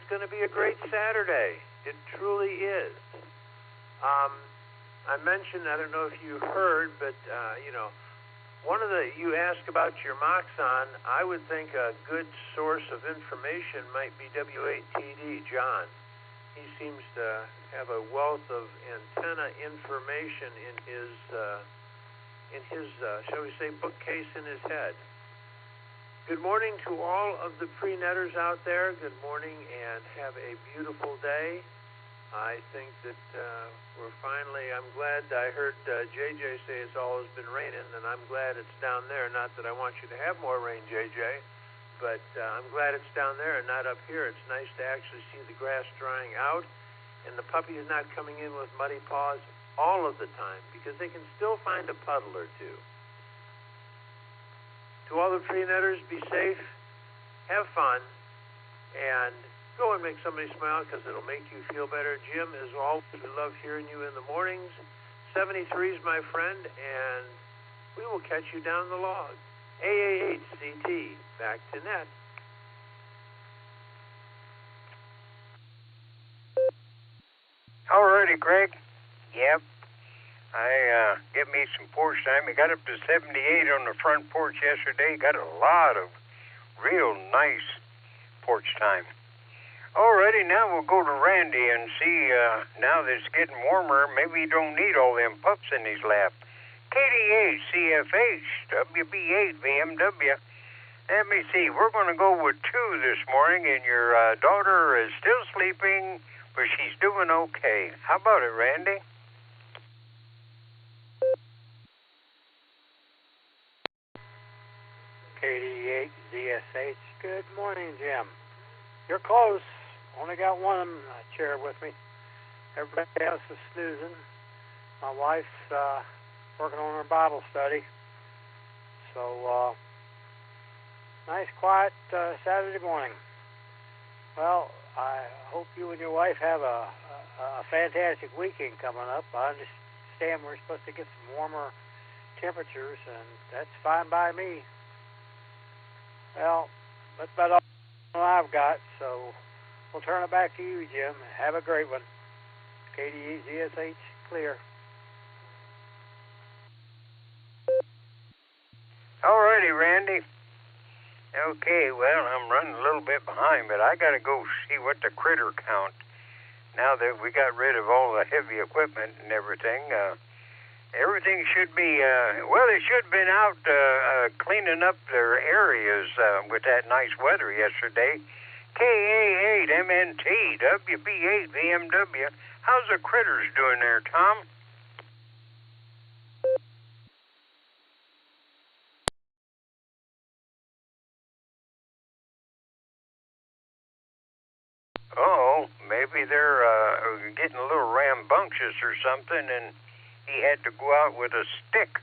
going to be a great Saturday. It truly is. I mentioned, I don't know if you heard, but, you asked about your Moxon. I would think a good source of information might be W8TD, John. He seems to have a wealth of antenna information in his shall we say, bookcase in his head. Good morning to all of the pre-netters out there. Good morning and have a beautiful day. I think that I'm glad I heard JJ say it's always been raining, and I'm glad it's down there. Not that I want you to have more rain, JJ, but I'm glad it's down there and not up here. It's nice to actually see the grass drying out and the puppy is not coming in with muddy paws all of the time because they can still find a puddle or two. To all the pre-netters, be safe, have fun, and go and make somebody smile because it'll make you feel better. Jim, as always, we love hearing you in the mornings. 73 is my friend, and we will catch you down the log. AAHCT, back to net. Alrighty, Greg. Yep. I get me some porch time. I got up to 78 on the front porch yesterday. Got a lot of real nice porch time. Alrighty, now we'll go to Randy and see, now that it's getting warmer, maybe you don't need all them pups in his lap. KDH, CFH, WB8, VMW. Let me see, we're going to go with 2 this morning, and your daughter is still sleeping, but she's doing okay. How about it, Randy? KD8 ZSH. Good morning, Jim. You're close. Only got one chair with me. Everybody else is snoozing. My wife's working on her Bible study. So, nice, quiet Saturday morning. Well, I hope you and your wife have a fantastic weekend coming up. I understand we're supposed to get some warmer temperatures, and that's fine by me. Well, that's about all I've got, so we'll turn it back to you, Jim. Have a great one. KDE ZSH clear. Alrighty, Randy. Okay, well, I'm running a little bit behind, but I got to go see what the critter count. Now that we got rid of all the heavy equipment and everything, everything should be, they should have been out cleaning up their areas with that nice weather yesterday. KA8, MNT, WB8, VMW. How's the critters doing there, Tom? Oh, maybe they're getting a little rambunctious or something, and he had to go out with a stick.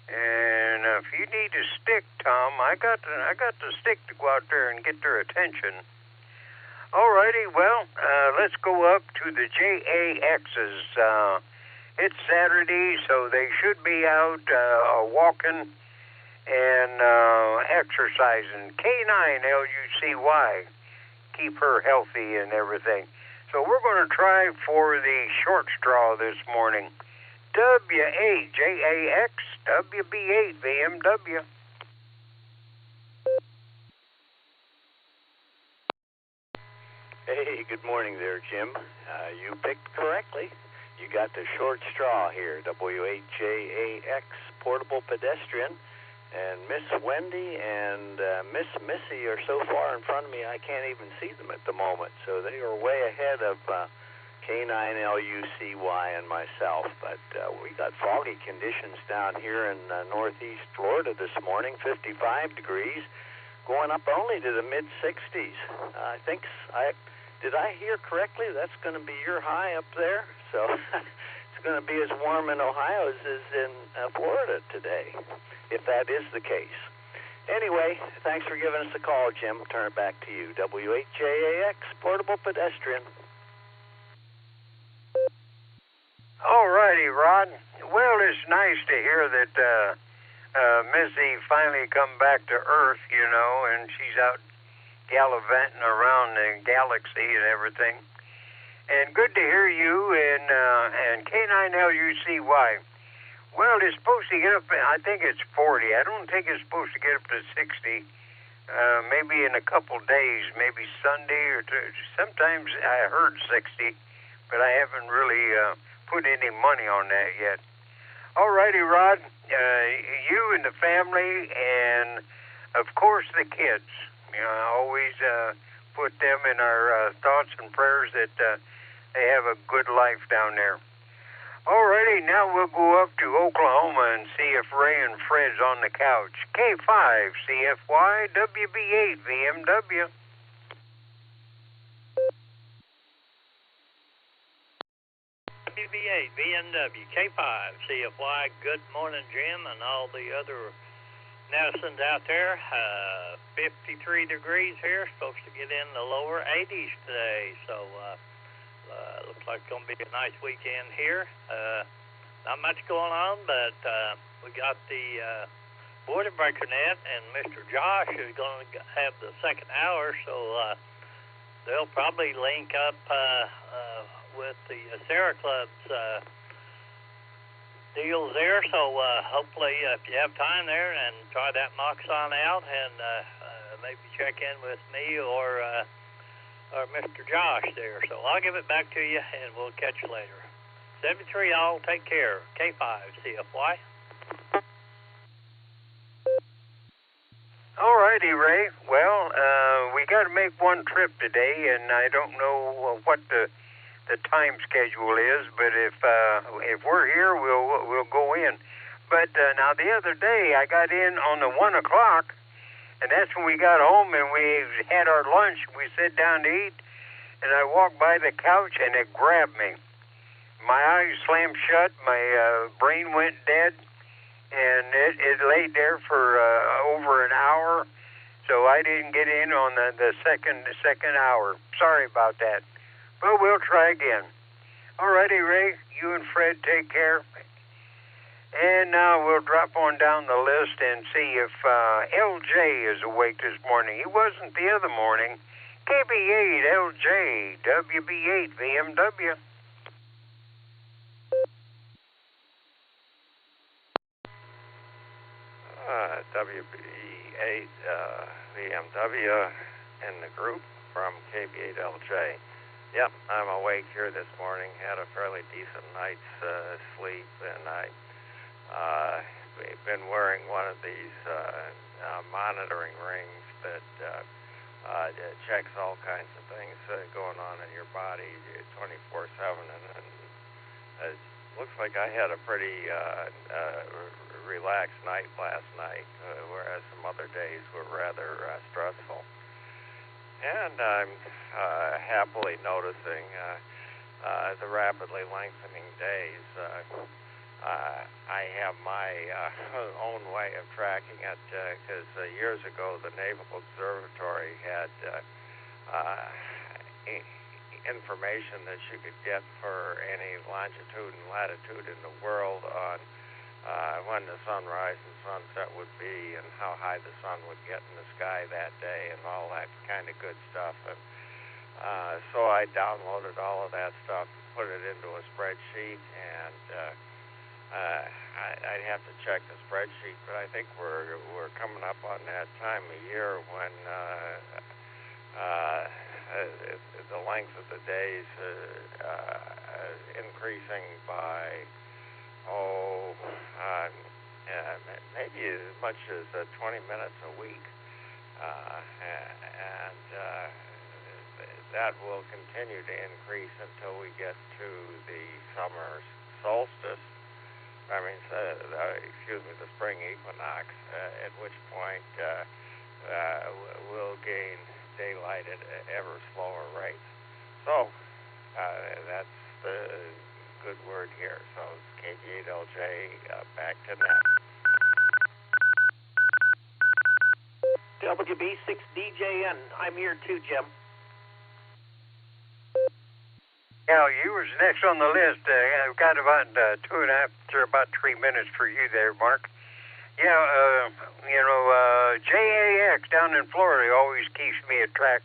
And if you need a stick, Tom, I got the stick to go out there and get their attention. Alrighty, well, let's go up to the JAXs. It's Saturday, so they should be out walking and exercising. K9LUCY. Keep her healthy and everything. So we're going to try for the short straw this morning. W8JAX, WB8 VMW. Hey, good morning there, Jim. You picked correctly. You got the short straw here, W8JAX Portable Pedestrian. And Miss Wendy and Miss Missy are so far in front of me I can't even see them at the moment. So they are way ahead of K9LUCY and myself. But we got foggy conditions down here in northeast Florida this morning, 55 degrees, going up only to the mid-60s. Did I hear correctly? That's going to be your high up there. So it's going to be as warm in Ohio as is in Florida today, if that is the case. Anyway, thanks for giving us a call, Jim. I'll turn it back to you. W8JAX, Portable Pedestrian. All righty, Rod. Well, it's nice to hear that Missy finally come back to Earth, and she's out gallivanting around the galaxy and everything. And good to hear you and K9LUCY. Well, it's supposed to get up, I think it's 40. I don't think it's supposed to get up to 60. Maybe in a couple days, maybe Sunday or sometimes I heard 60, but I haven't really put any money on that yet. All righty, Rod, you and the family and, of course, the kids. You know, I always put them in our thoughts and prayers that they have a good life down there. All righty, now we'll go up to Oklahoma and see if Ray and Fred's on the couch. K5 CFY WB8 VMW. WB8 VMW K5 CFY. Good morning, Jim, and all the other netizens out there. 53 degrees here. Supposed to get in the lower 80s today, so looks like it's going to be a nice weekend here. Not much going on, but we got the Barometer Net, and Mr. Josh is going to have the second hour, so they'll probably link up with the Sierra Club's deals there. So hopefully, if you have time there, and try that Moxon out, and maybe check in with me or Mr. Josh there. So I'll give it back to you, and we'll catch you later. 73 all, take care. K5 CFY. All righty, Ray. Well, we got to make one trip today, and I don't know what the time schedule is, but if we're here, we'll go in. But now the other day, I got in on the 1 o'clock. And that's when we got home and we had our lunch. We sat down to eat, and I walked by the couch, and it grabbed me. My eyes slammed shut. My brain went dead, and it laid there for over an hour. So I didn't get in on the second hour. Sorry about that. But we'll try again. All righty, Ray. You and Fred take care. And now we'll drop on down the list and see if LJ is awake this morning. He wasn't the other morning. KB8 LJ WB8 VMW. WB8 VMW in the group from KB8 LJ. Yep, I'm awake here this morning. Had a fairly decent night's sleep, and we've been wearing one of these monitoring rings that checks all kinds of things going on in your body 24/7, and it looks like I had a pretty relaxed night last night, whereas some other days were rather stressful. And I'm happily noticing the rapidly lengthening days. I have my own way of tracking it because years ago the Naval Observatory had information that you could get for any longitude and latitude in the world on when the sunrise and sunset would be and how high the sun would get in the sky that day and all that kind of good stuff. And so I downloaded all of that stuff and put it into a spreadsheet, and I'd have to check the spreadsheet, but I think we're coming up on that time of year when the length of the days increasing by maybe as much as 20 minutes a week, and that will continue to increase until we get to the summer solstice. The spring equinox, at which point we'll gain daylight at ever slower rates. So that's the good word here. So KB8 LJ, back to that. WB6DJN, I'm here too, Jim. Yeah, you was next on the list. I've got about 2.5 to about 3 minutes for you there, Mark. Yeah, JAX down in Florida always keeps me a track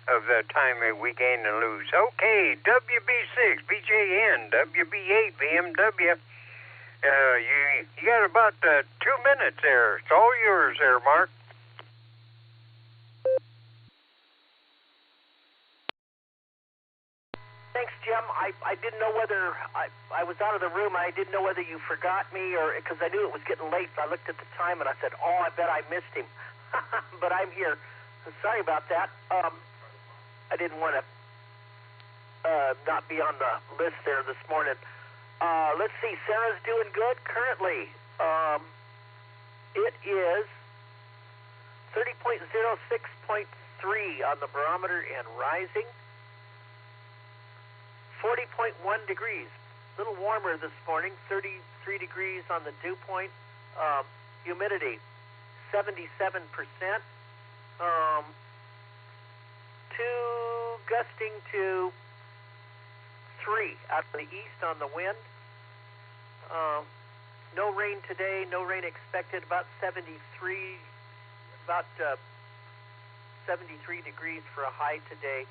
of the time that we gain and lose. Okay, WB6, BJN, WB8, BMW. You got about 2 minutes there. It's all yours there, Mark. Thanks, Jim. I didn't know whether I was out of the room. I didn't know whether you forgot me or because I knew it was getting late. So I looked at the time and I said, "Oh, I bet I missed him." But I'm here. Sorry about that. I didn't want to not be on the list there this morning. Let's see. Sarah's doing good currently. It is 30.06.3 on the barometer and rising. 40.1 degrees. A little warmer this morning. 33 degrees on the dew point. Humidity 77%. Gusting to 3 out of the east on the wind. No rain today. No rain expected. About 73 degrees for a high today.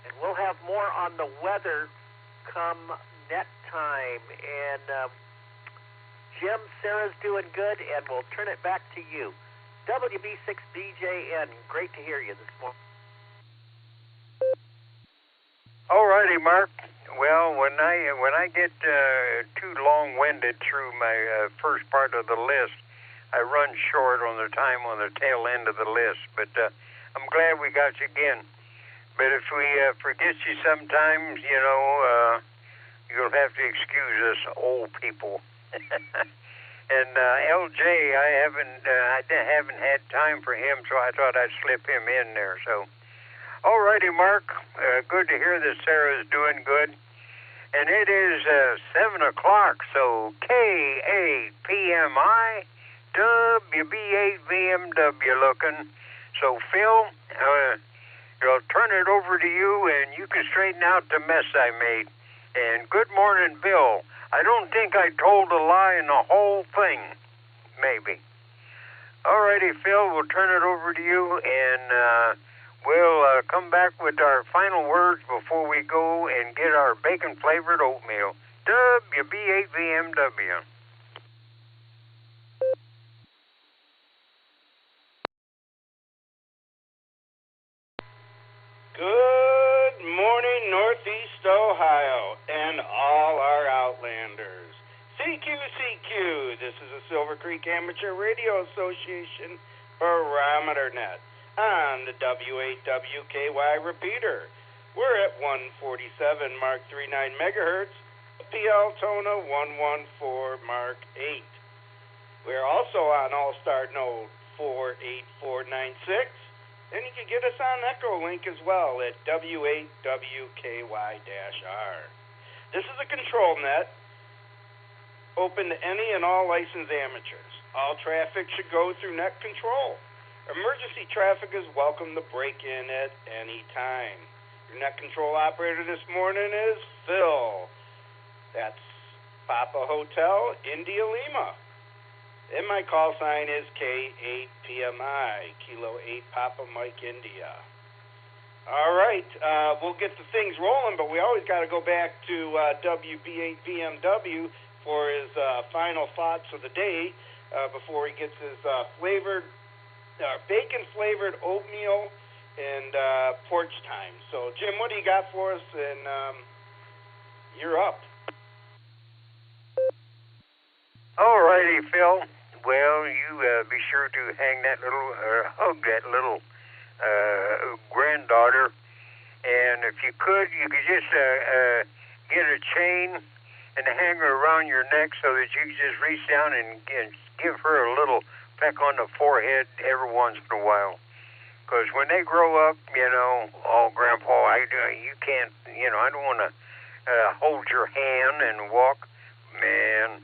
And we'll have more on the weather come net time. And Jim, Sarah's doing good, and we'll turn it back to you. WB6BJN, great to hear you this morning. All righty, Mark. Well, when I get too long-winded through my first part of the list, I run short on the time on the tail end of the list. But I'm glad we got you again. But if we forget you sometimes, you'll have to excuse us old people. And LJ, I haven't had time for him, so I thought I'd slip him in there. So, all righty, Mark. Good to hear that Sarah's doing good. And it is 7 o'clock, so K8PMI, WB8VMW looking. So, Phil, I'll turn it over to you, and you can straighten out the mess I made. And good morning, Bill. I don't think I told a lie in the whole thing. Maybe. All righty, Phil, we'll turn it over to you, and we'll come back with our final words before we go and get our bacon-flavored oatmeal. WB8VMW. Good morning, Northeast Ohio, and all our Outlanders. CQ, this is the Silvercreek Amateur Radio Association Barometer Net on the W8WKY repeater. We're at 147 Mark 39 megahertz, Altona 114 Mark 8. We're also on Allstar Node 48496. And you can get us on EchoLink as well at W8WKY-R. This is a control net open to any and all licensed amateurs. All traffic should go through net control. Emergency traffic is welcome to break in at any time. Your net control operator this morning is Phil. That's Papa Hotel, India Lima. And my call sign is K8PMI, Kilo 8 Papa Mike India. All right, we'll get the things rolling, but we always got to go back to WB8BMW for his final thoughts of the day before he gets his bacon-flavored oatmeal and porch time. So, Jim, what do you got for us? And you're up. All righty, Phil. Well, you be sure to hang that little, hug that little granddaughter. And if you could just get a chain and hang her around your neck so that you can just reach down and give her a little peck on the forehead every once in a while. Because when they grow up, oh, Grandpa, you can't, I don't want to hold your hand and walk. Man,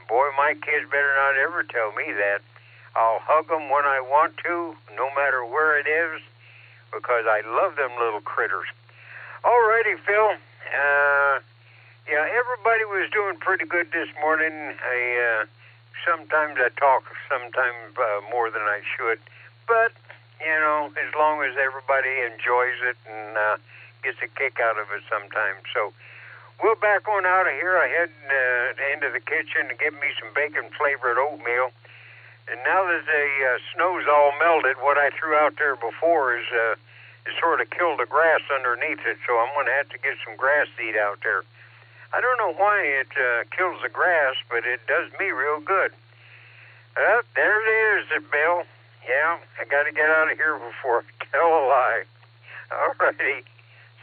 boy, my kids better not ever tell me that. I'll hug them when I want to, no matter where it is, because I love them little critters. All righty, Phil. Yeah, everybody was doing pretty good this morning. I sometimes I talk, sometimes more than I should. But, you know, as long as everybody enjoys it and gets a kick out of it sometimes. So we'll back on out of here. I head into the kitchen to get me some bacon-flavored oatmeal. And now that the snow's all melted, what I threw out there before is sort of killed the grass underneath it, so I'm going to have to get some grass seed out there. I don't know why it kills the grass, but it does me real good. There it is, Bill. Yeah, I got to get out of here before I tell a lie. All righty.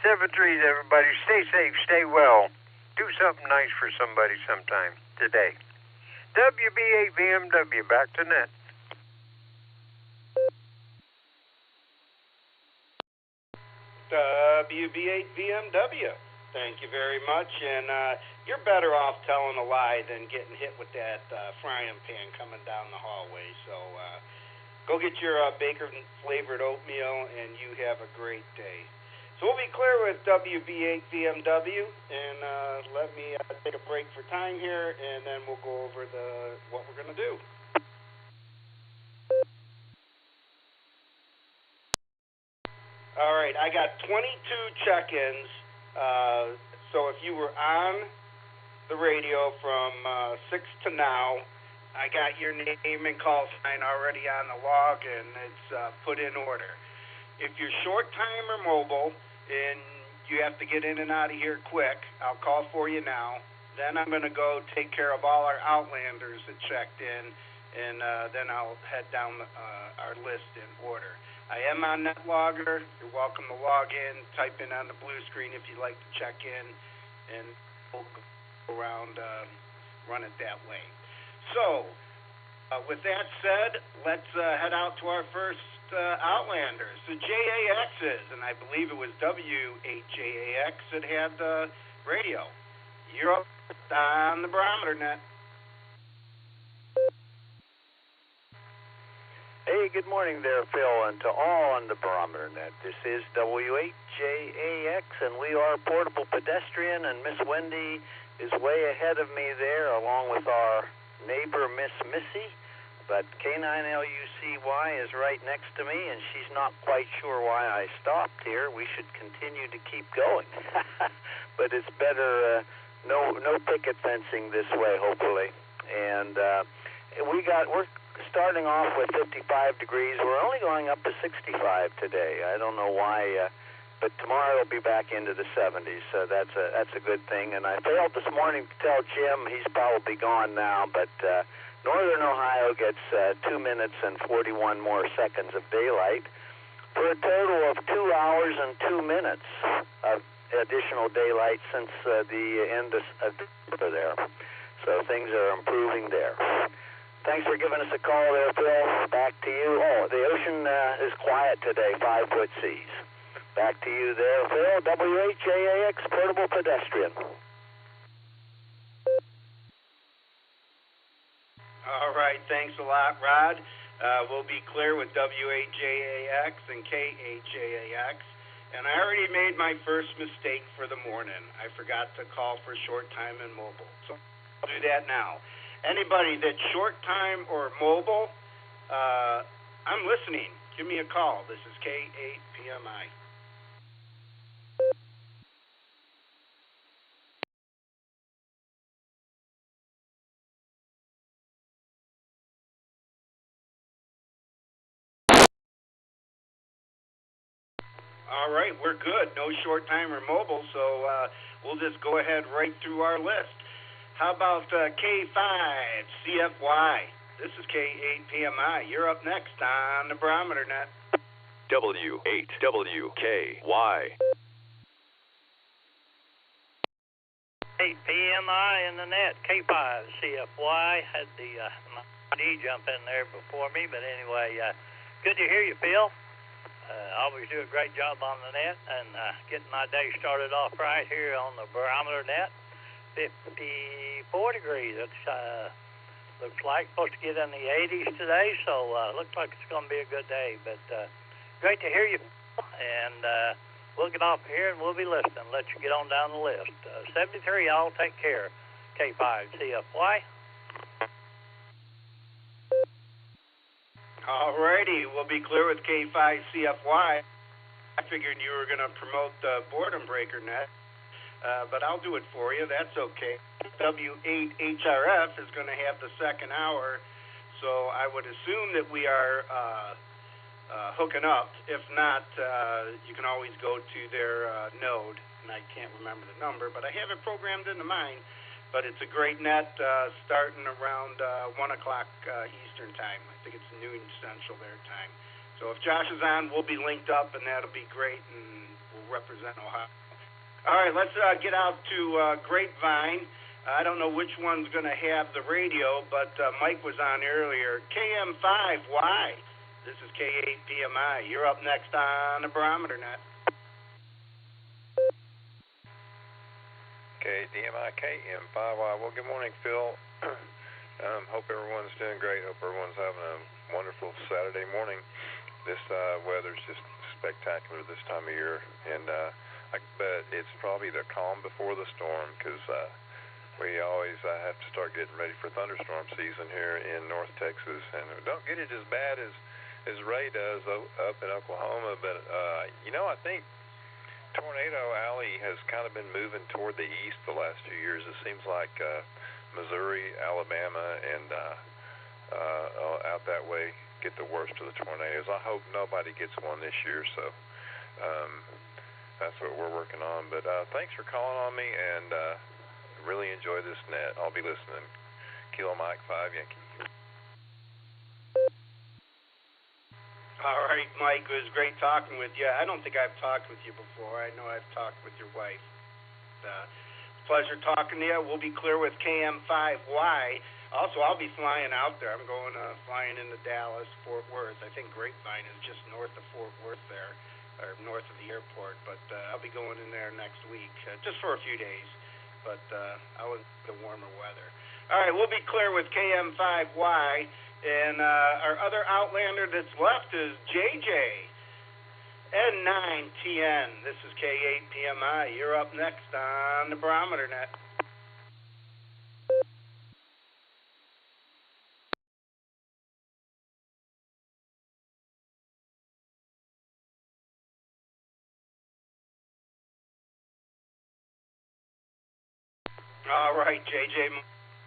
7-3s, everybody. Stay safe, stay well. Do something nice for somebody sometime today. WB8VMW, back to net. WB8VMW, thank you very much. And you're better off telling a lie than getting hit with that frying pan coming down the hallway. So go get your bacon-flavored oatmeal, and you have a great day. So we'll be clear with WB8VMW, and let me take a break for time here, and then we'll go over what we're going to do. All right, I got 22 check-ins. So if you were on the radio from 6 to now, I got your name and call sign already on the log, and it's put in order. If you're short time or mobile, and you have to get in and out of here quick, I'll call for you now. Then I'm going to go take care of all our Outlanders that checked in, and then I'll head down our list in order. I am on NetLogger. You're welcome to log in, type in on the blue screen if you'd like to check in, and we'll go around, run it that way. So, with that said, let's head out to our first Outlanders, the JAXs, and I believe it was W8JAX that had the radio. You're up on the Barometer Net. Hey, good morning there, Phil, and to all on the Barometer Net. This is W8JAX, and we are Portable Pedestrian, and Miss Wendy is way ahead of me there, along with our neighbor, Miss Missy. But K9LUCY is right next to me, and she's not quite sure why I stopped here. We should continue to keep going. But it's better, no picket fencing this way, hopefully. And we're starting off with 55 degrees. We're only going up to 65 today. I don't know why, but tomorrow it'll be back into the 70s, so that's a good thing. And I failed this morning to tell Jim, he's probably gone now, but Northern Ohio gets 2 minutes and 41 more seconds of daylight for a total of 2 hours and 2 minutes of additional daylight since the end of there. So things are improving there. Thanks for giving us a call there, Phil. Back to you. Oh, the ocean is quiet today, 5-foot seas. Back to you there, Phil. WHJAX, Portable Pedestrian. All right, thanks a lot, Rod. We'll be clear with WAJAX and KAJAX. And I already made my first mistake for the morning. I forgot to call for short time and mobile. So I'll do that now. Anybody that's short time or mobile, I'm listening. Give me a call. This is K8PMI. All right, we're good. No short time or mobile, so we'll just go ahead right through our list. How about K5 CFY? This is K8PMI. You're up next on the Barometer Net. W8WKY. 8PMI in the net. K5 CFY. Had the D jump in there before me, but anyway, good to hear you, Phil. Always do a great job on the net, and getting my day started off right here on the Barometer Net. 54 degrees. It looks like supposed to get in the 80s today, so looks like it's going to be a good day. But great to hear you, and we'll get off here and we'll be listening. Let you get on down the list. 73, y'all take care. K5 CFY. All righty, we'll be clear with K5CFY. I figured you were going to promote Boredom Breaker Net, but I'll do it for you. That's okay. W8HRF is going to have the second hour, so I would assume that we are hooking up. If not, you can always go to their node, and I can't remember the number, but I have it programmed into mine. But it's a great net starting around 1 o'clock Eastern time. I think it's noon Central their time. So if Josh is on, we'll be linked up, and that'll be great, and we'll represent Ohio. All right, let's get out to Grapevine. I don't know which one's going to have the radio, but Mike was on earlier. KM5Y. This is K8PMI. You're up next on the Barometer Net. KDMI, KM5Y. Well, good morning, Phil. Hope everyone's doing great. Hope everyone's having a wonderful Saturday morning. This weather's just spectacular this time of year, and I bet it's probably the calm before the storm, because we always have to start getting ready for thunderstorm season here in North Texas, and we don't get it as bad as Ray does up in Oklahoma, but I think Tornado Alley has kind of been moving toward the east the last few years. It seems like Missouri, Alabama, and out that way get the worst of the tornadoes. I hope nobody gets one this year, so that's what we're working on. But thanks for calling on me, and really enjoy this net. I'll be listening. Kilo Mike 5 Yankee. All right, Mike, it was great talking with you. I don't think I've talked with you before. I know I've talked with your wife. Pleasure talking to you. We'll be clear with KM5Y. Also, I'll be flying out there. I'm going flying into Dallas, Fort Worth. I think Grapevine is just north of Fort Worth there, or north of the airport. But I'll be going in there next week, just for a few days. But I'll enjoy the warmer weather. All right, we'll be clear with KM5Y. And our other Outlander that's left is JJ, N9TN. This is K8PMI. You're up next on the Barometer Net. All right, JJ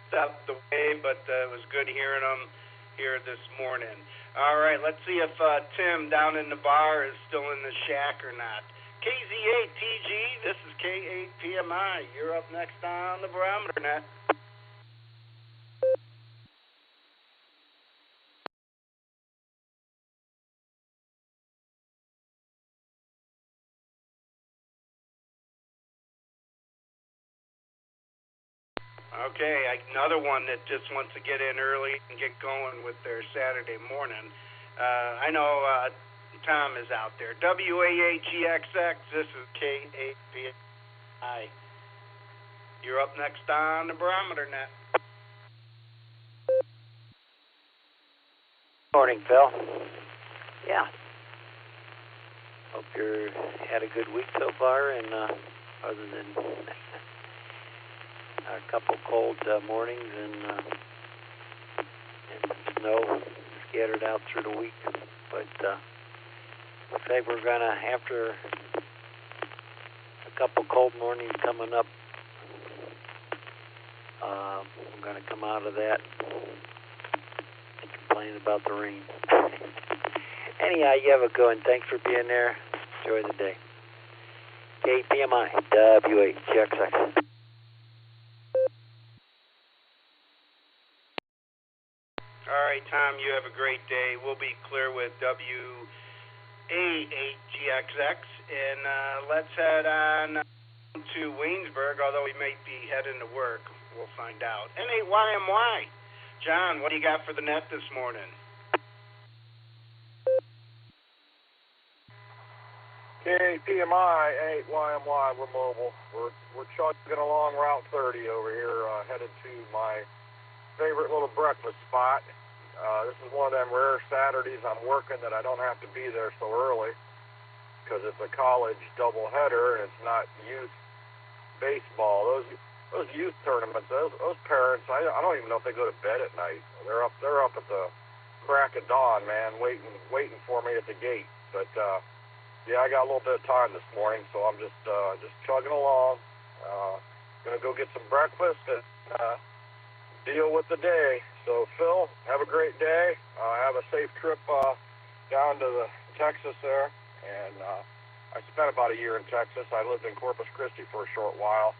stepped away, but it was good hearing him here this morning. All right, let's see if Tim down in the bar is still in the shack or not. KZ8TG, this is K8PMI. You're up next on the Barometer Net. Okay, another one that just wants to get in early and get going with their Saturday morning. I know Tom is out there. WAHEXX, this is K8PI. You're up next on the Barometer Net. Morning, Phil. Yeah. Hope you had a good week so far, and other than a couple cold mornings and snow scattered out through the week. But looks like we're going to, after a couple cold mornings coming up, we're going to come out of that and complain about the rain. Anyhow, you have a good one. Thanks for being there. Enjoy the day. KPMI, WHXX. All right, Tom, you have a great day. We'll be clear with WA8GXX, and let's head on to Waynesburg, although we may be heading to work. We'll find out. N8YMY. John, what do you got for the net this morning? KPMI, 8YMY, we're mobile. We're chugging along Route 30 over here, headed to my favorite little breakfast spot. This is one of them rare Saturdays I'm working that I don't have to be there so early because it's a college doubleheader and it's not youth baseball. Those youth tournaments, those parents, I don't even know if they go to bed at night. They're up at the crack of dawn, man, waiting for me at the gate. But yeah, I got a little bit of time this morning, so I'm just chugging along. Gonna go get some breakfast and deal with the day. So Phil, have a great day. Have a safe trip down to the Texas there. And I spent about a year in Texas. I lived in Corpus Christi for a short while,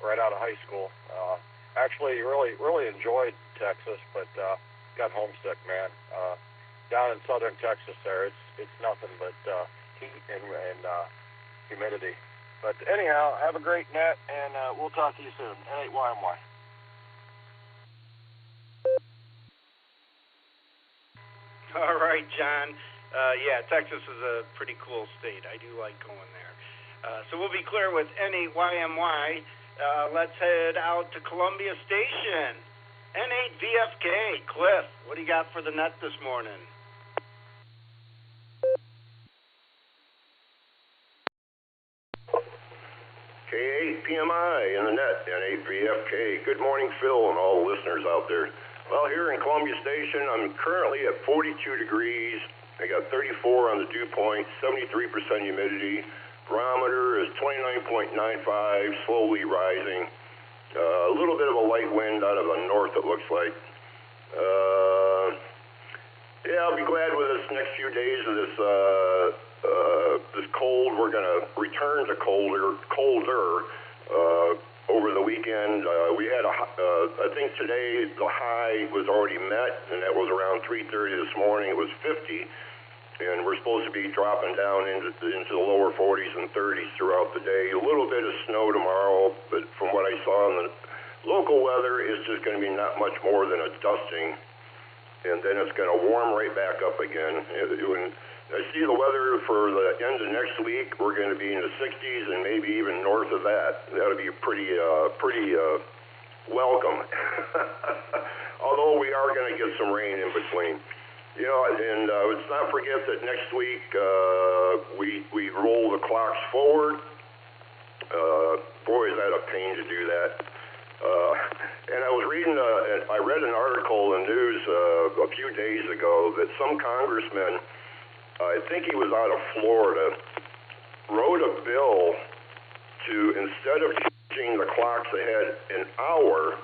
right out of high school. Actually, really enjoyed Texas, but got homesick, man. Down in southern Texas there, it's nothing but heat and humidity. But anyhow, have a great net, and we'll talk to you soon. N8YMY. All right, John. Yeah, Texas is a pretty cool state. I do like going there. So we'll be clear with N8YMY. Let's head out to Columbia Station. N8VFK. Cliff, what do you got for the net this morning? K8PMI in the net, N8VFK. Good morning, Phil, and all the listeners out there. Well, here in Columbia Station, I'm currently at 42 degrees. I got 34 on the dew point, 73% humidity. Barometer is 29.95, slowly rising. A little bit of a light wind out of the north, it looks like. Yeah, I'll be glad with this next few days of this cold. We're going to return to colder. Over the weekend, we had I think today the high was already met, and that was around 3:30 this morning. It was 50, and we're supposed to be dropping down into the lower 40s and 30s throughout the day. A little bit of snow tomorrow, but from what I saw in the local weather, it's just going to be not much more than a dusting, and then it's going to warm right back up again. When I see the weather for the end of next week, we're going to be in the 60s and maybe even north of that. That'll be pretty welcome. Although we are going to get some rain in between. You know, and let's not forget that next week we roll the clocks forward. Boy, is that a pain to do that. And I was reading, I read an article in the news a few days ago that some congressman, I think he was out of Florida, wrote a bill to, instead of changing the clocks ahead an hour,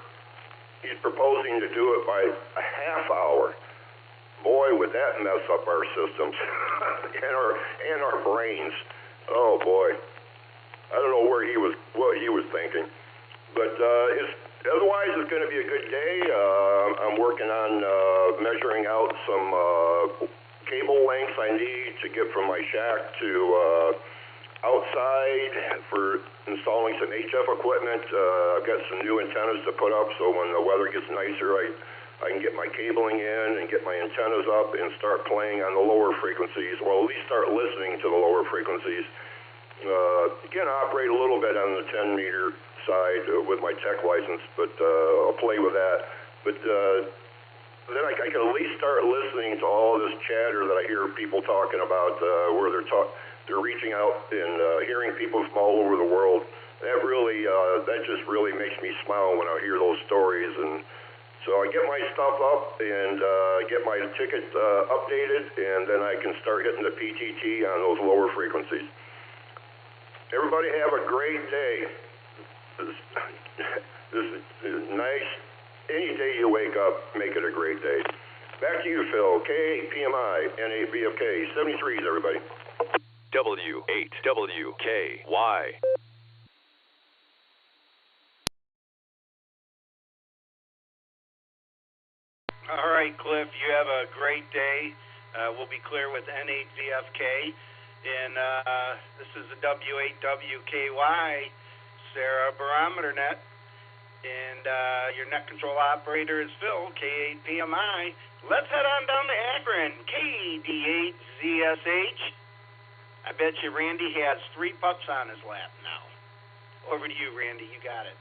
he's proposing to do it by a half hour. Boy, would that mess up our systems and our brains. Oh boy, I don't know what he was thinking, but otherwise it's going to be a good day. I'm working on measuring out some cable lengths I need to get from my shack to outside for installing some HF equipment. I've got some new antennas to put up, so when the weather gets nicer, I can get my cabling in and get my antennas up and start playing on the lower frequencies, or at least start listening to the lower frequencies. Again, operate a little bit on the 10-meter side with my tech license, but I'll play with that. But then I can at least start listening to all this chatter that I hear people talking about, where they're reaching out and hearing people from all over the world. That just really makes me smile when I hear those stories. And so I get my stuff up and get my ticket updated, and then I can start hitting the PTT on those lower frequencies. Everybody have a great day. This is nice. Any day you wake up, make it a great day. Back to you, Phil. K8PMI, N8VFK, 73s, everybody. W8WKY. All right, Cliff, you have a great day. We'll be clear with N8VFK. And this is the W8WKY, Sarah Barometer Net. And your net control operator is Phil, K8PMI. Let's head on down to Akron, KD8ZSH. I bet you Randy has 3 pups on his lap now. Over to you, Randy. You got it.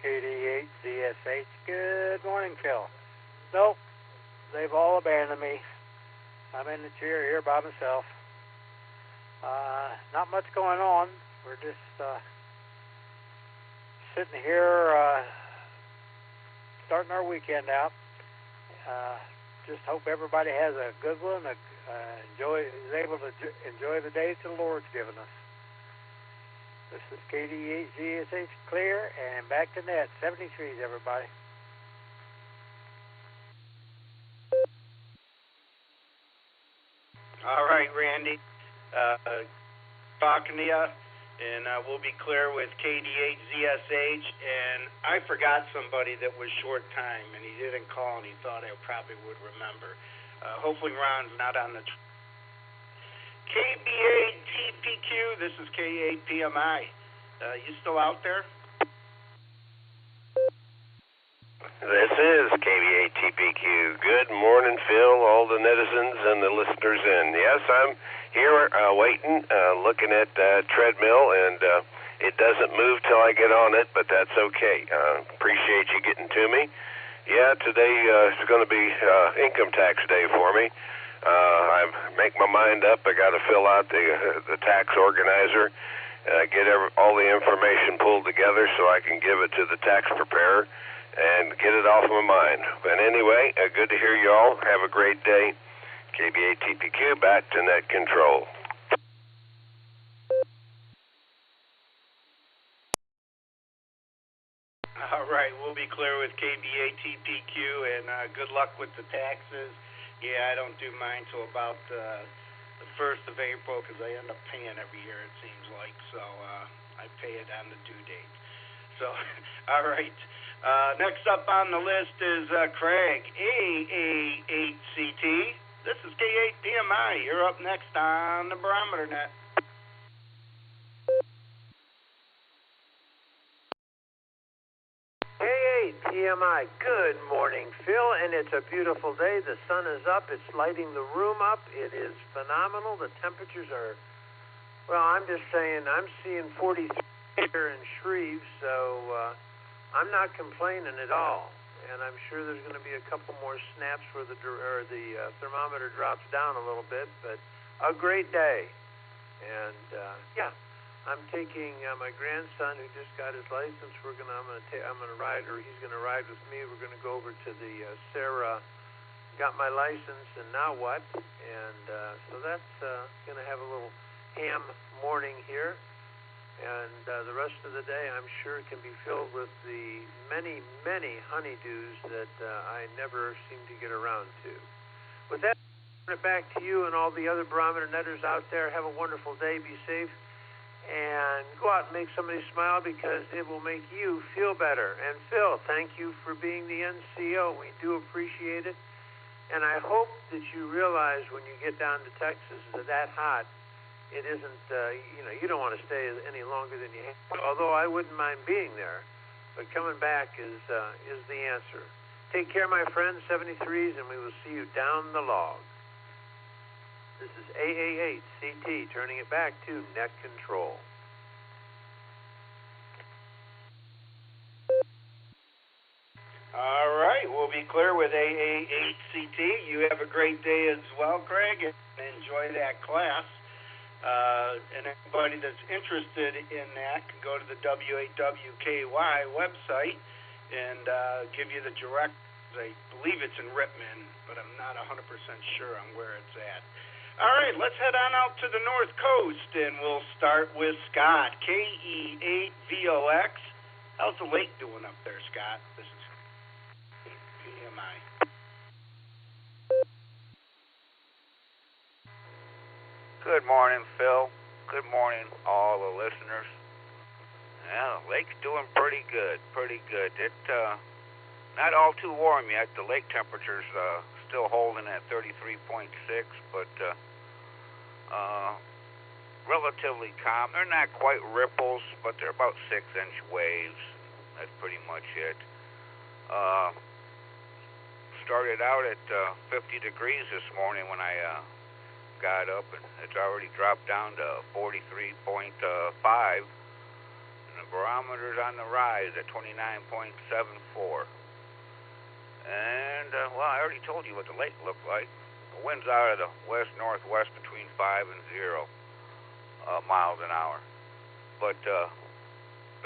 KD8ZSH. Good morning, Phil. Nope, they've all abandoned me. I'm in the chair here by myself. Not much going on. We're just sitting here starting our weekend out. Just hope everybody has a good one. Is able to enjoy the day the Lord's given us. This is KDGSH Clear, and back to net. 73s, everybody. All right, Randy. Talking to you, and we'll be clear with KDHZSH. And I forgot somebody that was short time, and he didn't call, and he thought I probably would remember. Hopefully Ron's not on the... KBA-TPQ, this is K8PMI. You still out there? This is KBA-TPQ. Good morning, Phil, all the netizens and the listeners in. Yes, I'm here waiting, looking at treadmill, and it doesn't move till I get on it, but that's okay. Appreciate you getting to me. Yeah, today is going to be income tax day for me. I make my mind up. I got to fill out the tax organizer, get all the information pulled together so I can give it to the tax preparer and get it off my mind. But anyway, good to hear you all. Have a great day. KBA-TPQ, back to net control. All right, we'll be clear with KBA-TPQ, and good luck with the taxes. Yeah, I don't do mine till about the 1st of April because I end up paying every year, it seems like. So I pay it on the due date. So, all right. Next up on the list is Craig, AA8CT. This is K8PMI. You're up next on the Barometer Net. K8PMI, good morning, Phil, and it's a beautiful day. The sun is up. It's lighting the room up. It is phenomenal. The temperatures are, well, I'm just saying, I'm seeing 43 here in Shreve, so I'm not complaining at all. And I'm sure there's going to be a couple more snaps where the thermometer drops down a little bit, but a great day. And, yeah. I'm taking my grandson who just got his license. I'm gonna ride, or he's gonna ride with me. We're gonna go over to the Sarah. Got my license, and now what? And so that's gonna have a little ham morning here. And the rest of the day, I'm sure, can be filled with the many, many honeydews that I never seem to get around to. With that, I'll turn it back to you and all the other barometer netters out there. Have a wonderful day. Be safe. And go out and make somebody smile, because it will make you feel better. And Phil, thank you for being the NCO. We do appreciate it. And I hope that you realize when you get down to Texas that hot, it isn't, you don't want to stay any longer than you have. Although I wouldn't mind being there. But coming back is the answer. Take care, my friends, 73s, and we will see you down the log. This is AA8CT, turning it back to net control. All right, we'll be clear with AA8CT. You have a great day as well, Craig, and enjoy that class. And anybody that's interested in that can go to the W8WKY website and give you the direct. I believe it's in Rittman, but I'm not 100% sure on where it's at. All right, let's head on out to the North Coast, and we'll start with Scott, KE8VOX. How's the lake doing up there, Scott? This is PMI. Good morning, Phil. Good morning, all the listeners. Yeah, the lake's doing pretty good, It not all too warm yet. The lake temperature's still holding at 33.6, but relatively calm. They're not quite ripples, but they're about 6-inch waves. That's pretty much it. Started out at 50 degrees this morning when I got up, and it's already dropped down to 43.5. And the barometer's on the rise at 29.74. And, well, I already told you what the lake looked like. The wind's out of the west-northwest between 5 and 0 miles an hour. But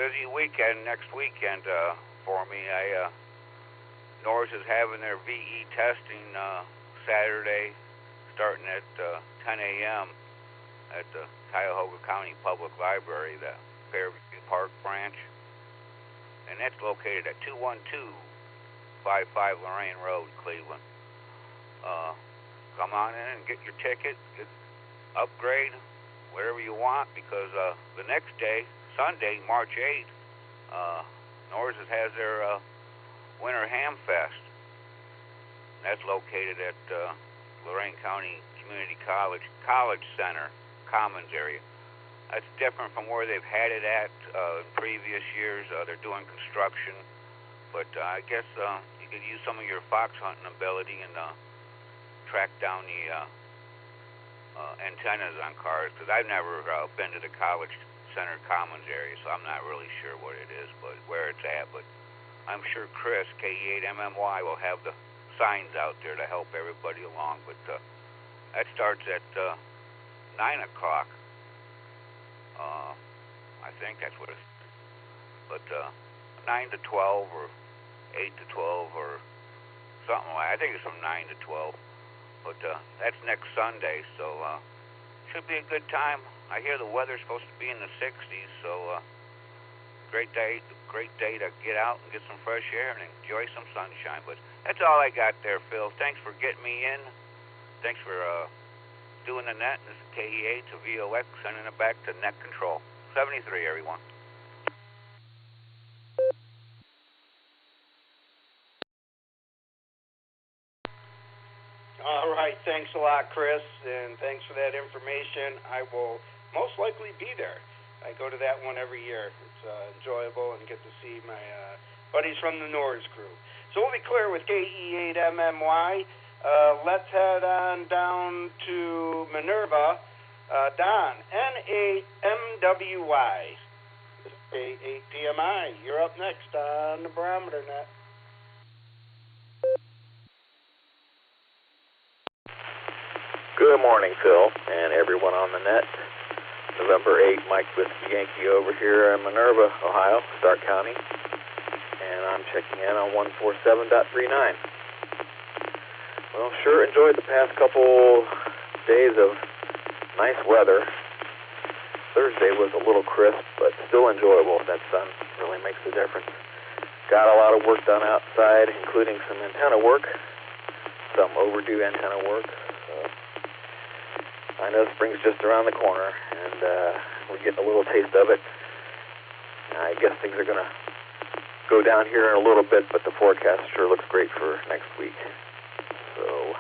busy weekend next weekend for me. I NORS is having their VE testing Saturday, starting at 10 a.m. at the Cuyahoga County Public Library, the Fairview Park branch. And that's located at 21255 Lorraine Road, Cleveland. Come on in and get your ticket, upgrade, whatever you want, because the next day, Sunday, March 8th, NORS has their Winter Ham Fest. That's located at Lorraine County Community College Center, Commons area. That's different from where they've had it at in previous years. They're doing construction, but I guess you could use some of your fox hunting ability and track down the antennas on cars, because I've never been to the College Center Commons area, so I'm not really sure what it is, but where it's at. But I'm sure Chris, KE8MMY, will have the signs out there to help everybody along. But that starts at 9 o'clock. I think that's what it's. But 9 to 12 or 8 to 12 or something like. I think it's from 9 to 12. But that's next Sunday, so should be a good time. I hear the weather's supposed to be in the 60s, so great day to get out and get some fresh air and enjoy some sunshine. But that's all I got there, Phil. Thanks for getting me in. Thanks for doing the net. This is KE8 to VOX, sending it back to net control. 73, everyone. All right, thanks a lot, Chris, and thanks for that information. I will most likely be there. I go to that one every year. It's enjoyable and get to see my buddies from the NORS crew. So we'll be clear with KE8MMY. Let's head on down to Minerva. Don, N8MWY, K8PMI. You're up next on the Barometer Net. Good morning, Phil, and everyone on the net. November 8, Mike Whiskey Yankee over here in Minerva, Ohio, Stark County, and I'm checking in on 147.39. Well, sure enjoyed the past couple days of nice weather. Thursday was a little crisp, but still enjoyable. That sun really makes a difference. Got a lot of work done outside, including some antenna work, some overdue antenna work. I know spring's just around the corner, and we're getting a little taste of it. I guess things are going to go down here in a little bit, but the forecast sure looks great for next week. So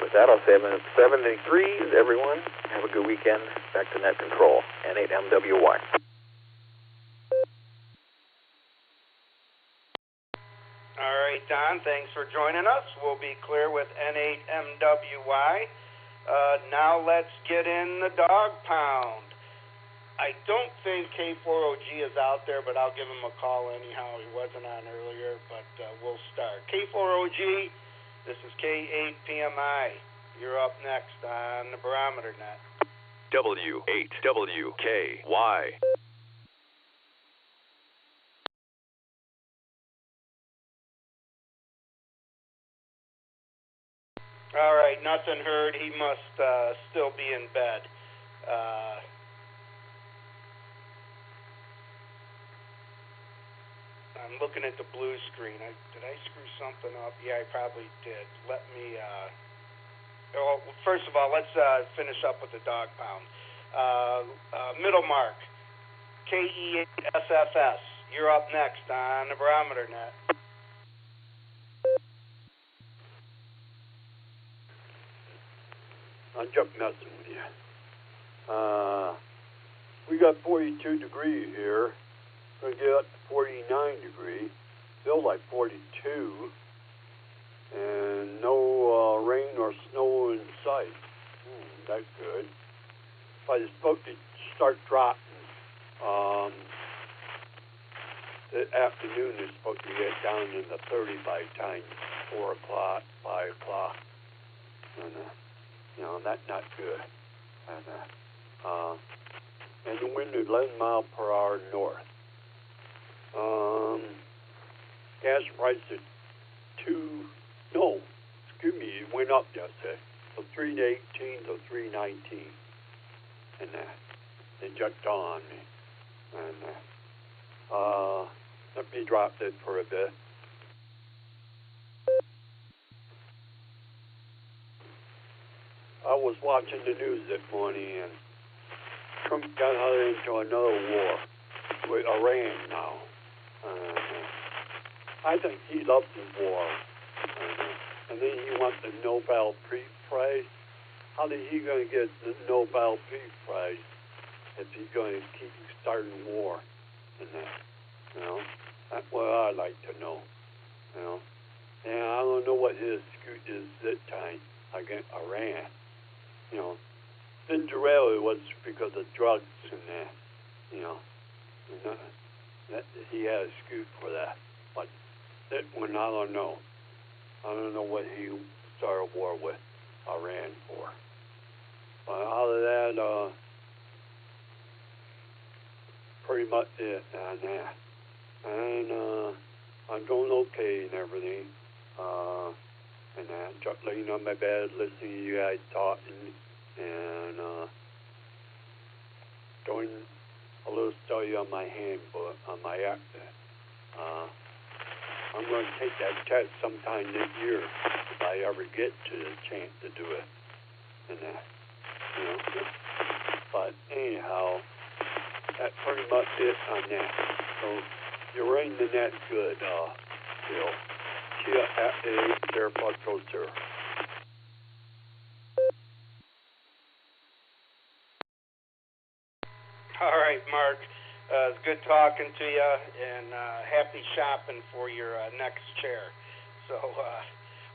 with that, I'll say 73, everyone. Have a good weekend. Back to net control, N8MWY. All right, Don, thanks for joining us. We'll be clear with N8MWY. Now let's get in the dog pound. I don't think K4OG is out there, but I'll give him a call anyhow. He wasn't on earlier, but we'll start. K4OG, this is K8PMI. You're up next on the Barometer Net. W8WKY. All right, nothing heard. He must still be in bed. I'm looking at the blue screen. Did I screw something up? Yeah, I probably did. Let me... well, first of all, let's finish up with the dog pound. Middle mark, KE8SFS. You're up next on the Barometer Net. I'm just messing with you. We got 42 degrees here. Gonna get up to 49 degrees. Feels like 42. And no rain or snow in sight. That's good. But it's supposed to start dropping. The afternoon is supposed to get down in the 30 by time 4 o'clock, 5 o'clock. And, that's not good. And the wind is 11 miles per hour north. Gas price is it went up yesterday. So 318 to 319. And it just dawned on me. And let me drop this for a bit. I was watching the news this morning, and Trump got into another war with Iran now. I think he loves the war. And then he wants the Nobel Peace Prize. How is he going to get the Nobel Peace Prize if he's going to keep starting war? And that's what I'd like to know. And I don't know what his excuse is this time against Iran. Cinderella was because of drugs and that. That he had an excuse for that. But that one, I don't know. I don't know what he started a war with Iran for. But out of that, pretty much it on that. And I'm doing okay and everything. And just laying on my bed, listening to you guys talking, and doing a little study on my handbook, on my accent. I'm going to take that test sometime this year if I ever get to the chance to do it. And But anyhow, that's pretty much it on that. So you're running the net good, Bill. Chia at the AirPod Coaster. All right, Mark. It's good talking to you, and happy shopping for your next chair. So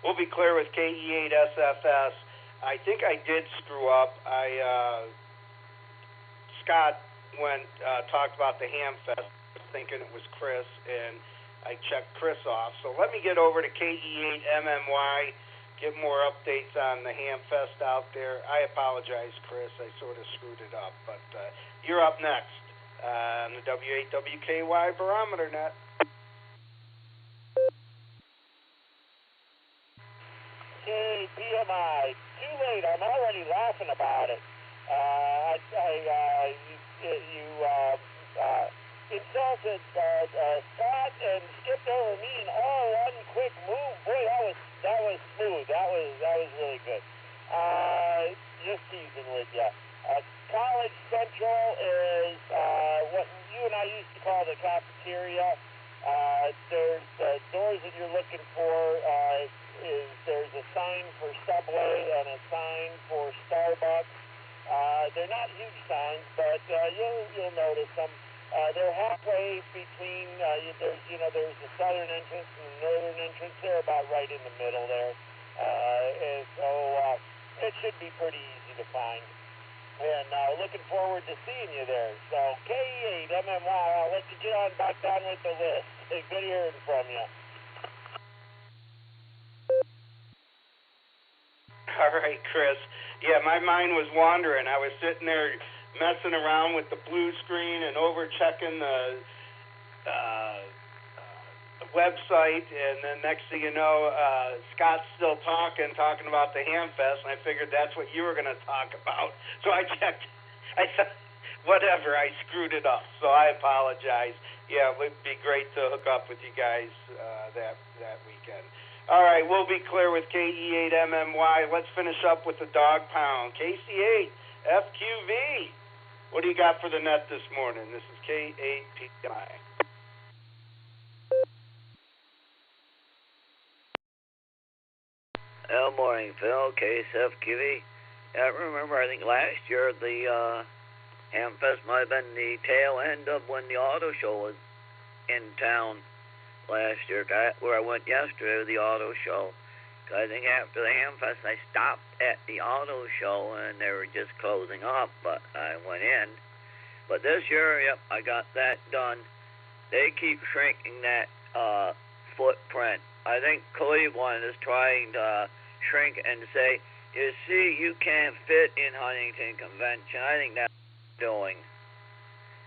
we'll be clear with KE8SFS. I think I did screw up. Scott talked about the Hamfest, thinking it was Chris, and I checked Chris off. So let me get over to KE8MMY, get more updates on the Hamfest out there. I apologize, Chris. I sort of screwed it up, but you're up next on the W8WKY Barometer Net. Hey, PMI, too late. I'm already laughing about it. You insulted Scott and skipped over me in all one quick move. Boy, that was smooth. That was really good. Just teasing with you. College Central is what you and I used to call the cafeteria. There's doors that you're looking for. There's a sign for Subway and a sign for Starbucks. They're not huge signs, but you'll notice them. They're halfway between. There's the southern entrance and the northern entrance. They're about right in the middle there, and so it should be pretty easy to find. And looking forward to seeing you there. So KE8MMY, I'll let you get on back down with the list. Good hearing from you. All right, Chris. Yeah, my mind was wandering. I was sitting there messing around with the blue screen and over checking the website, and then next thing you know, Scott's still talking about the Hamfest, and I figured that's what you were going to talk about. So I checked. I thought, whatever, I screwed it up. So I apologize. Yeah, it would be great to hook up with you guys that weekend. All right, we'll be clear with KE8MMY. Let's finish up with the dog pound. KC8 FQV. What do you got for the net this morning? This is K8PMI. Good morning, Phil. KSFQV. Remember, I think last year the Hamfest might have been the tail end of when the auto show was in town last year. Where I went yesterday, the auto show. I think after the Hamfest, I stopped at the auto show and they were just closing up, but I went in. But this year, yep, I got that done. They keep shrinking that footprint. I think Cleveland is trying to shrink and say, you see, you can't fit in Huntington Convention. I think that's what they're doing.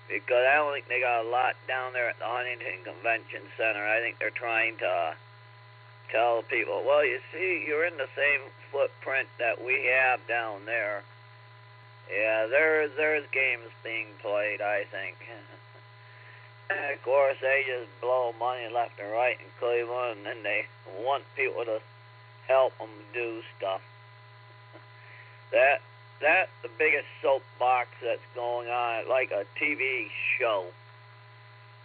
Because I don't think they got a lot down there at the Huntington Convention Center. I think they're trying to tell people, well, you see, you're in the same footprint that we have down there. Yeah, there's games being played, I think. And of course, they just blow money left and right in Cleveland, and then they want people to help them do stuff. That's the biggest soapbox that's going on, like a TV show.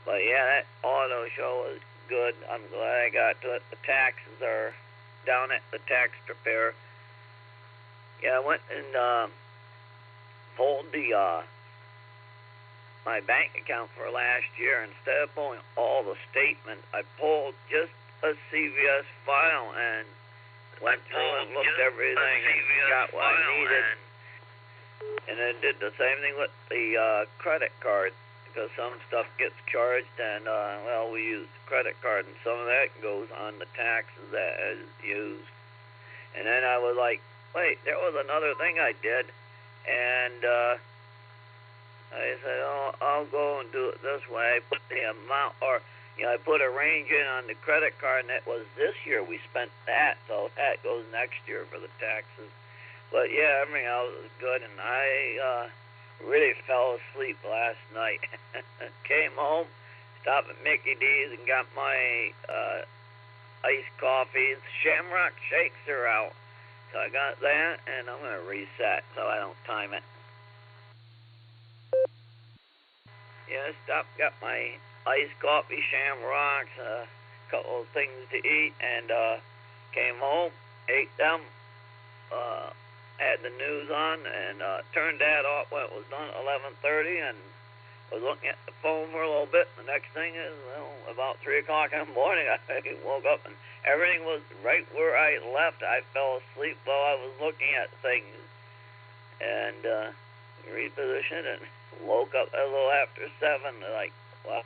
But yeah, that auto show was good. I'm glad I got to it. The taxes are down at the tax preparer. Yeah, I went and pulled my bank account for last year. Instead of pulling all the statements, I pulled just a CVS file and went through and looked everything and got what I needed. And then did the same thing with the credit card, because some stuff gets charged, and well, we use the credit card, and some of that goes on the taxes that is used. And then I was like, wait, there was another thing I did, and I said, oh, I'll go and do it this way. I put the amount, or I put a range in on the credit card, and it was this year we spent that, so that goes next year for the taxes. But yeah, everything else was good, and I really fell asleep last night. Came home, stopped at Mickey D's and got my iced coffees. Shamrock shakes are out. So I got that, and I'm going to reset so I don't time it. Yeah, stopped, got my iced coffee, Shamrocks, a couple of things to eat, and came home, ate them, had the news on, and turned that off when it was done at 11:30, and was looking at the phone for a little bit. The next thing is, well, about 3 o'clock in the morning, I woke up, and everything was right where I left. I fell asleep while I was looking at things, and repositioned, and woke up a little after 7, like, wow.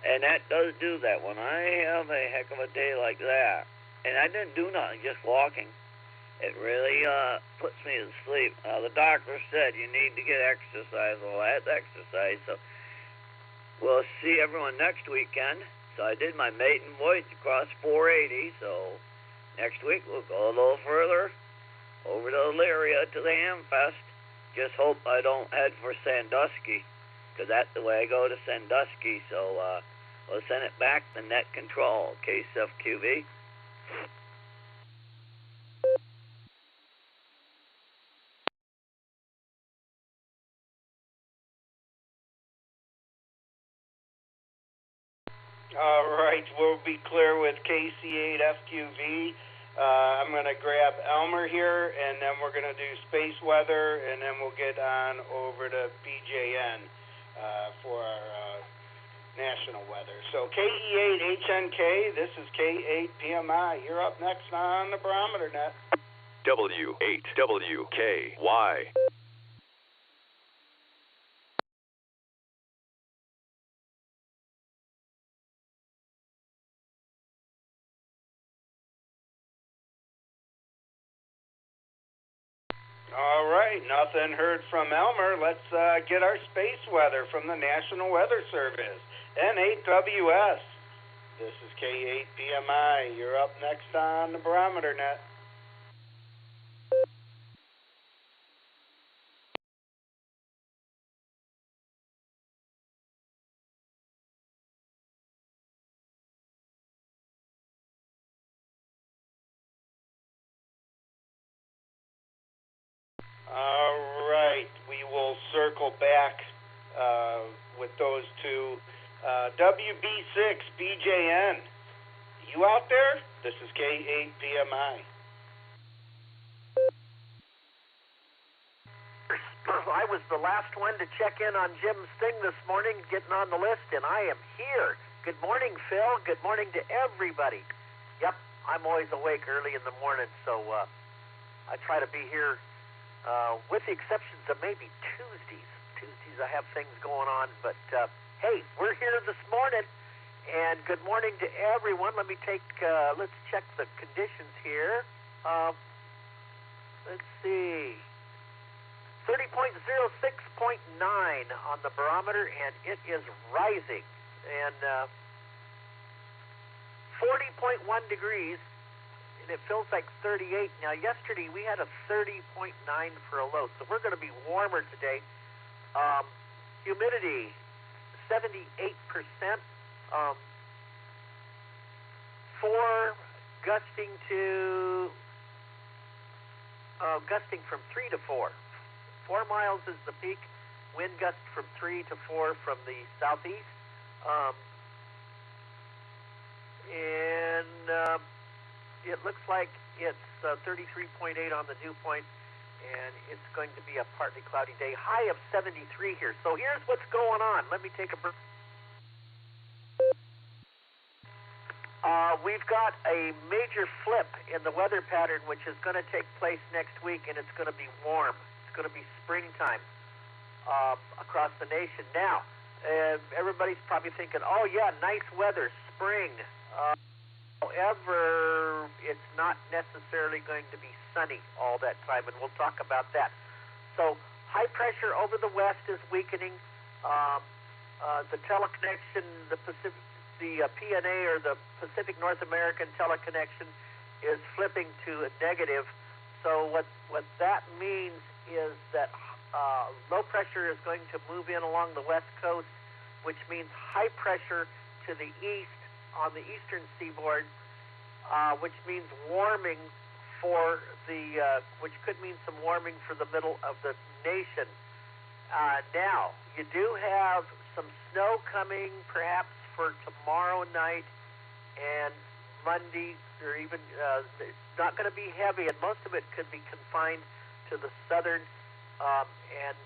And that does do that. When I have a heck of a day like that, and I didn't do nothing, just walking, it really puts me to sleep. The doctor said you need to get exercise. Well, I had to exercise, so we'll see everyone next weekend. So I did my maiden voyage across 480, so next week we'll go a little further over to Elyria to the Hamfest. Just hope I don't head for Sandusky, because that's the way I go to Sandusky, so we'll send it back to net control, KSFQV. All right, we'll be clear with KC8FQV. I'm going to grab Elmer here, and then we're going to do space weather, and then we'll get on over to BJN for our national weather. So KE8HNK, this is K8PMI. You're up next on the Barometer Net. W8WKY. All right, nothing heard from Elmer. Let's get our space weather from the National Weather Service, N8WS. This is K8PMI. You're up next on the Barometer Net. All right, we will circle back with those two. WB6 BJN, you out there? This is K8PMI. I was the last one to check in on Jim's thing this morning, getting on the list, and I am here. Good morning, Phil. Good morning to everybody. Yep, I'm always awake early in the morning, so I try to be here. With the exceptions of maybe Tuesdays. Tuesdays I have things going on, but hey, we're here this morning, and good morning to everyone. Let me let's check the conditions here. Let's see. 30.06.9 on the barometer, and it is rising. And 40.1 degrees, and it feels like 38. Now, yesterday we had a 30.9 for a low, so we're going to be warmer today. Humidity, 78%. 4 gusting from 3 to 4. 4 miles is the peak. Wind gust from 3 to 4 from the southeast. It looks like it's 33.8 on the dew point, and it's going to be a partly cloudy day. High of 73 here. So here's what's going on. Let me take a break. We've got a major flip in the weather pattern, which is going to take place next week, and it's going to be warm. It's going to be springtime across the nation. Now, everybody's probably thinking, oh, yeah, nice weather, spring. However, it's not necessarily going to be sunny all that time, and we'll talk about that. So high pressure over the west is weakening. The teleconnection, the PNA, or the Pacific North American teleconnection, is flipping to a negative. So what that means is that low pressure is going to move in along the west coast, which means high pressure to the east on the eastern seaboard, which means warming for which could mean some warming for the middle of the nation. Now, you do have some snow coming perhaps for tomorrow night and Monday, or even it's not going to be heavy, and most of it could be confined to the southern and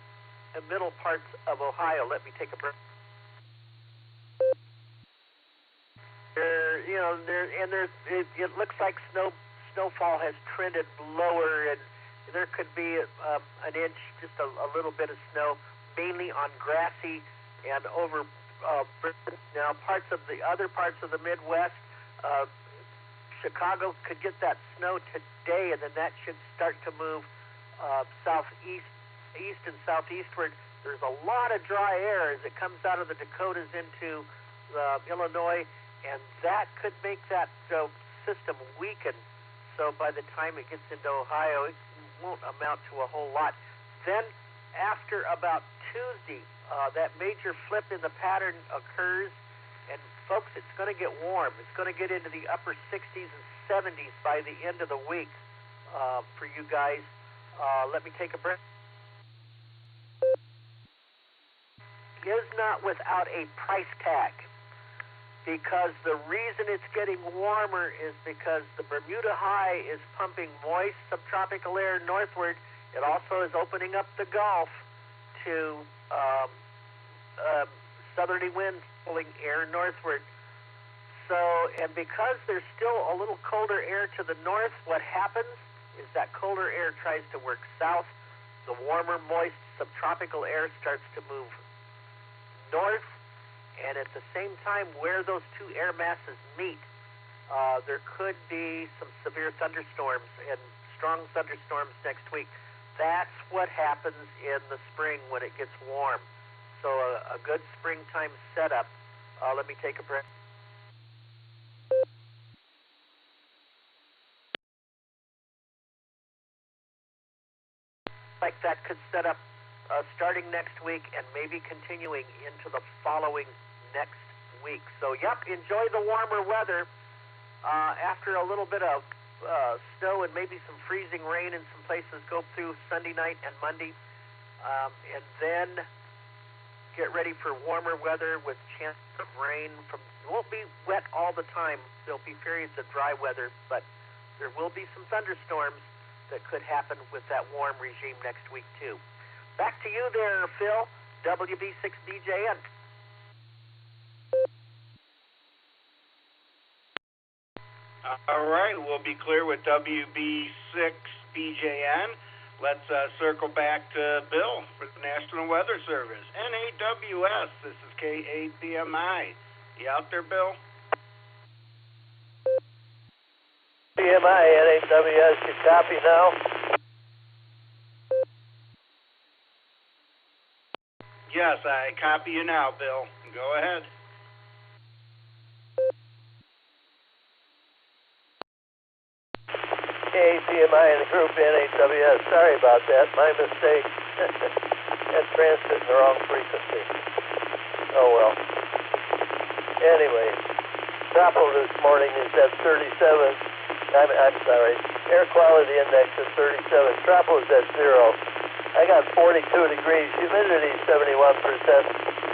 middle parts of Ohio. Let me take a break. It looks like snowfall has trended lower, and there could be an inch, just a little bit of snow, mainly on grassy and over. Now, other parts of the Midwest, Chicago could get that snow today, and then that should start to move east and southeastward. There's a lot of dry air as it comes out of the Dakotas into Illinois, and that could make that system weaken. So by the time it gets into Ohio, it won't amount to a whole lot. Then after about Tuesday, that major flip in the pattern occurs, and folks, it's going to get warm. It's going to get into the upper 60s and 70s by the end of the week for you guys. Let me take a break. Is not without a price tag, because the reason it's getting warmer is because the Bermuda High is pumping moist subtropical air northward. It also is opening up the Gulf to southerly winds pulling air northward. So, and because there's still a little colder air to the north, what happens is that colder air tries to work south. The warmer, moist subtropical air starts to move north, and at the same time, where those two air masses meet, there could be some severe thunderstorms and strong thunderstorms next week. That's what happens in the spring when it gets warm. So a good springtime setup. Let me take a breath. Like that could set up starting next week and maybe continuing into the following next week. So, yep, enjoy the warmer weather. After a little bit of snow and maybe some freezing rain in some places, go through Sunday night and Monday, and then get ready for warmer weather with chance of rain. It won't be wet all the time. There'll be periods of dry weather, but there will be some thunderstorms that could happen with that warm regime next week, too. Back to you there, Phil, WB6BJN. All right, we'll be clear with WB6BJN. Let's circle back to Bill for the National Weather Service. NAWS, this is KAPMI. You out there, Bill? PMI, NAWS, can copy now. Yes, I copy you now, Bill. Go ahead. KPMI and the group NHWS. Sorry about that. My mistake. Had transmitted in the wrong frequency. Oh well. Anyway, Tropo this morning is at 37. I'm sorry. Air quality index is 37. Tropo is at 0. I got 42 degrees. Humidity 71%.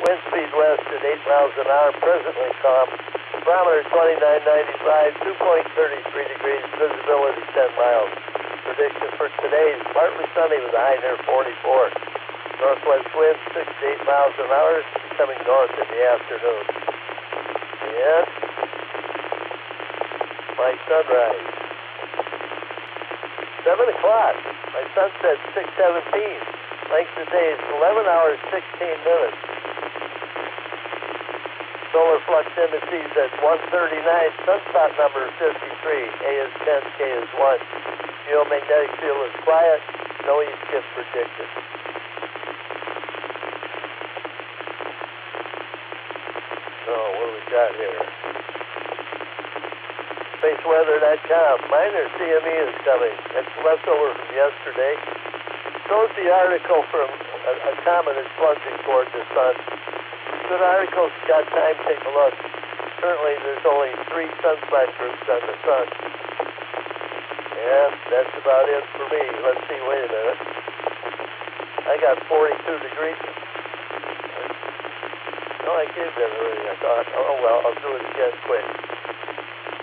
Wind speed west at 8 miles an hour. Presently calm. Barometer 2995. 2.33 degrees. Visibility 10 miles. Prediction for today is partly sunny with a high near 44. Northwest wind 6 to 8 miles an hour. Coming north in the afternoon. And my sunrise. 7 o'clock. My sunset 6:17. Length of day is 11 hours 16 minutes. Solar flux indices at 139. Sunspot number 53. A is 10, K is 1. Geomagnetic field is quiet. No east shift predicted. So what do we got here? SpaceWeather.com. Minor CME is coming. It's leftover from yesterday. Shows the article from a comet is plunging toward the sun. Good articles. Got time, take a look. Currently there's only 3 sunspot groups on the sun. And that's about it for me. Let's see, wait a minute. I got 42 degrees. No, I gave that already. I thought, oh well, I'll do it again quick.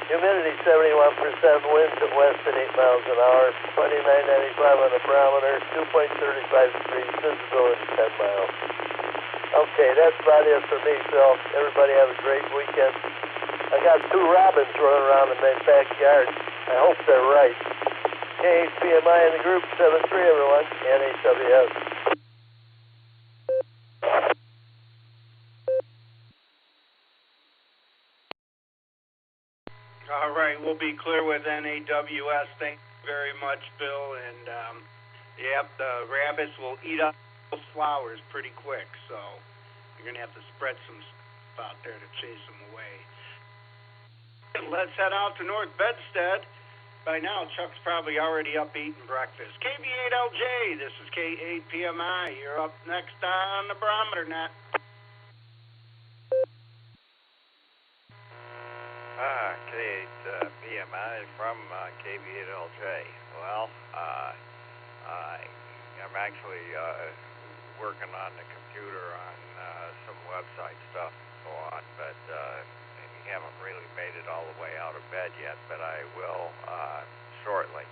Humidity 71%, winds at west at 8 miles an hour, 2995 on the barometer, 2.35 degrees, visibility 10 miles. Okay, that's about it for me, Phil. Everybody have a great weekend. I got 2 robins running around in my backyard. I hope they're right. KPMI in the group, 7-3 everyone, NHWS. All right, we'll be clear with NAWS. Thank you very much, Bill. And, yep, the rabbits will eat up those flowers pretty quick, so you're going to have to spread some stuff out there to chase them away. Let's head out to North Bedstead. By now, Chuck's probably already up eating breakfast. KB8LJ, this is K8PMI. You're up next on the Barometer Net. K8PMI from KB8LJ. Well, I'm actually working on the computer on some website stuff and so on, but haven't really made it all the way out of bed yet, but I will shortly.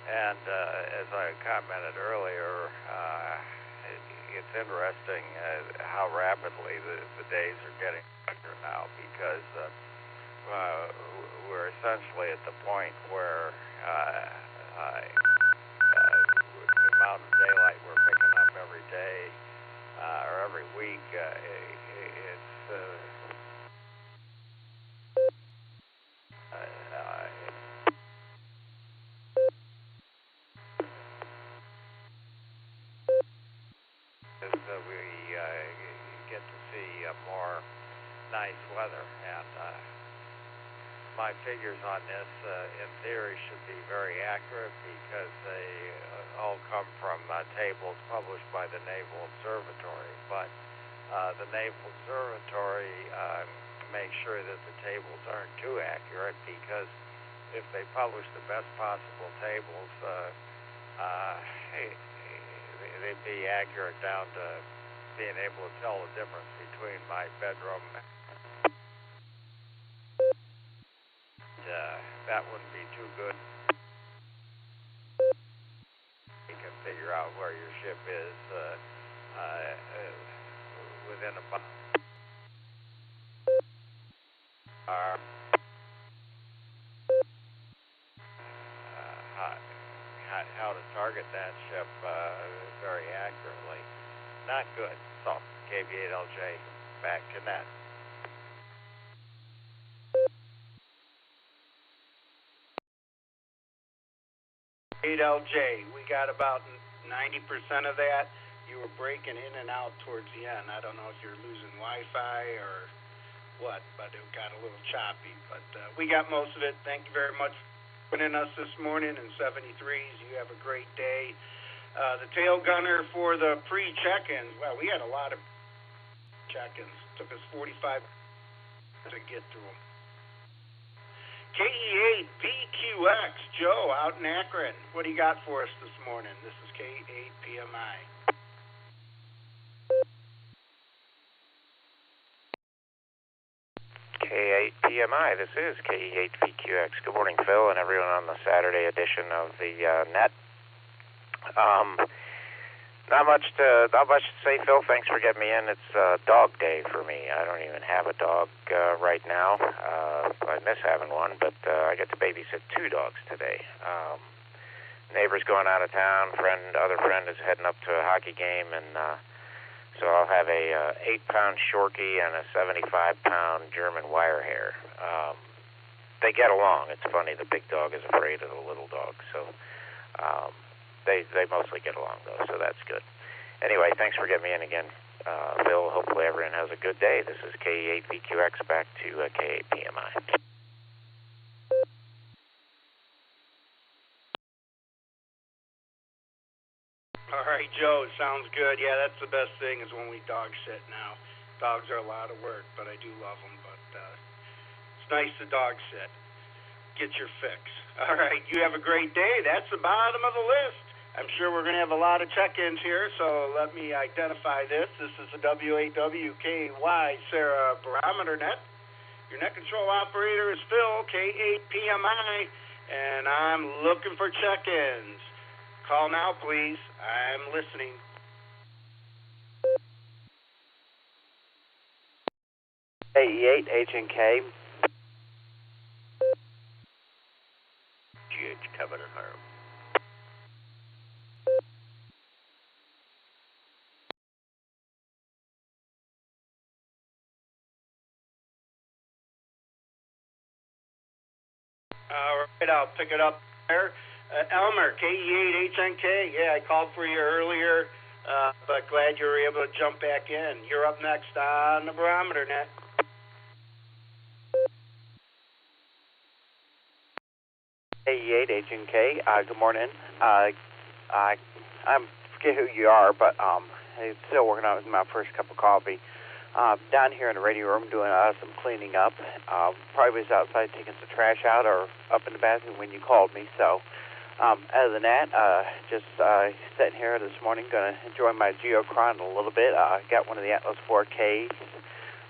And as I commented earlier, it's interesting how rapidly the days are getting longer now, because we're essentially at the point where the amount of daylight we're picking up every day or every week, we get to see more nice weather, and my figures on this, in theory, should be very accurate, because they all come from tables published by the Naval Observatory. But the Naval Observatory makes sure that the tables aren't too accurate, because if they publish the best possible tables, they'd be accurate down to being able to tell the difference between my bedroom. That wouldn't be too good. You can figure out where your ship is within a how to target that ship very accurately. Not good. So, KB8LJ, back to net. 8LJ, we got about 90% of that. You were breaking in and out towards the end. I don't know if you're losing Wi-Fi or what, but it got a little choppy. But we got most of it. Thank you very much. joining us this morning in 73s. You have a great day. The tail gunner for the pre-check-ins. Well, we had a lot of check-ins. Took us 45 to get through them. KE8VQX, Joe, out in Akron. What do you got for us this morning? This is K8PMI. K8PMI, this is KE8VQX. Good morning, Phil, and everyone on the Saturday edition of the net. Not much to say, Phil. Thanks for getting me in. It's dog day for me. I don't even have a dog right now. I miss having one, but I get to babysit 2 dogs today. Neighbor's going out of town. Other friend is heading up to a hockey game, and so I'll have a 8-pound Shorkie and a 75-pound German Wirehair. They get along. It's funny. The big dog is afraid of the little dog, so. They mostly get along, though, so that's good. Anyway, thanks for getting me in again, Phil. Hopefully everyone has a good day. This is KE8VQX, back to K8PMI. All right, Joe, sounds good. Yeah, that's the best thing is when we dog sit now. Dogs are a lot of work, but I do love them. But it's nice to dog sit. Get your fix. All right, you have a great day. That's the bottom of the list. I'm sure we're going to have a lot of check-ins here, so let me identify this. This is the WAWKY Sarah Barometer Net. Your net control operator is Phil, K8PMI, and I'm looking for check-ins. Call now, please. I'm listening. KE8, H&K. GH, Kevin and Hiram. All right, I'll pick it up there. Elmer, KE8HNK. Yeah, I called for you earlier, but glad you were able to jump back in. You're up next on the Barometer Net. KE8HNK. Good morning. I forget who you are, but I'm still working on my first cup of coffee. Down here in the radio room doing some cleaning up. Probably was outside taking some trash out or up in the bathroom when you called me. So other than that, just sitting here this morning, going to enjoy my geochron a little bit. Got one of the Atlas 4Ks.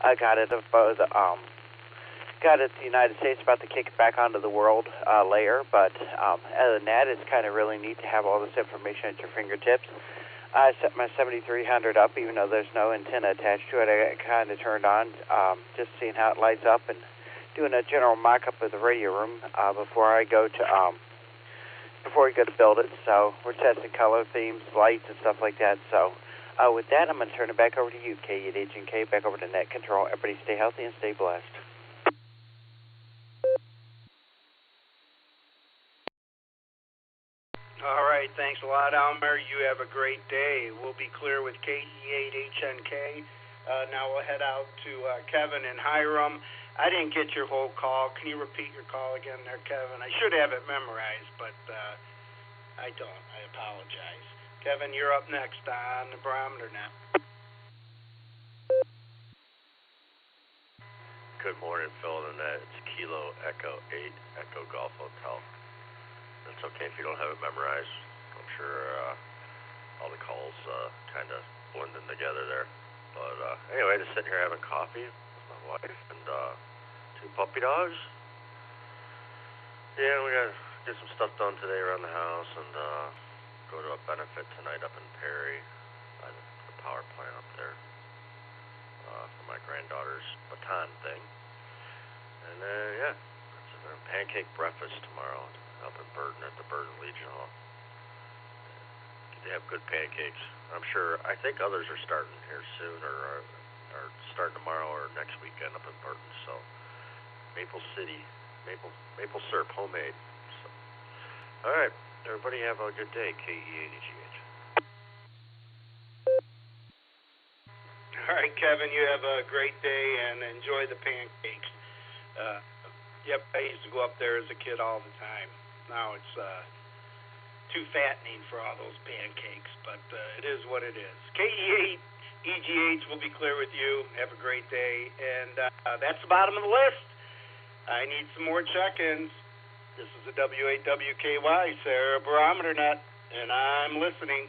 I got it above the United States, about to kick it back onto the world layer. But other than that, it's kind of really neat to have all this information at your fingertips. I set my 7300 up, even though there's no antenna attached to it. I got kind of turned on, just seeing how it lights up and doing a general mock-up of the radio room before I go to build it. So we're testing color themes, lights, and stuff like that. So with that, I'm going to turn it back over to you, K8HNK, back over to Net Control. Everybody stay healthy and stay blessed. All right, thanks a lot, Elmer. You have a great day. We'll be clear with KE8HNK. Now we'll head out to Kevin and Hiram. I didn't get your whole call. Can you repeat your call again there, Kevin? I should have it memorized, but I don't. I apologize. Kevin, you're up next on the Barometer Net. Good morning, Phil and Annette. It's Kilo Echo 8 Echo Golf Hotel. It's okay if you don't have it memorized. I'm sure all the calls kind of blending together there. But anyway, just sitting here having coffee with my wife and 2 puppy dogs. Yeah, we got to get some stuff done today around the house and go to a benefit tonight up in Perry by the power plant up there for my granddaughter's baton thing. And yeah, it's a pancake breakfast tomorrow up in Burton at the Burton Legion Hall. They have good pancakes. I'm sure, I think others are starting here soon or starting tomorrow or next weekend up in Burton. So Maple City, maple syrup, homemade. So, all right, everybody have a good day. KE8GH. All right, Kevin, you have a great day and enjoy the pancakes. Yep, I used to go up there as a kid all the time. Now it's too fattening for all those pancakes, but it is what it is. KE8 EGH will be clear with you. Have a great day. And that's the bottom of the list. I need some more check-ins. This is the W8WKY Sarah Barometer Net, and I'm listening.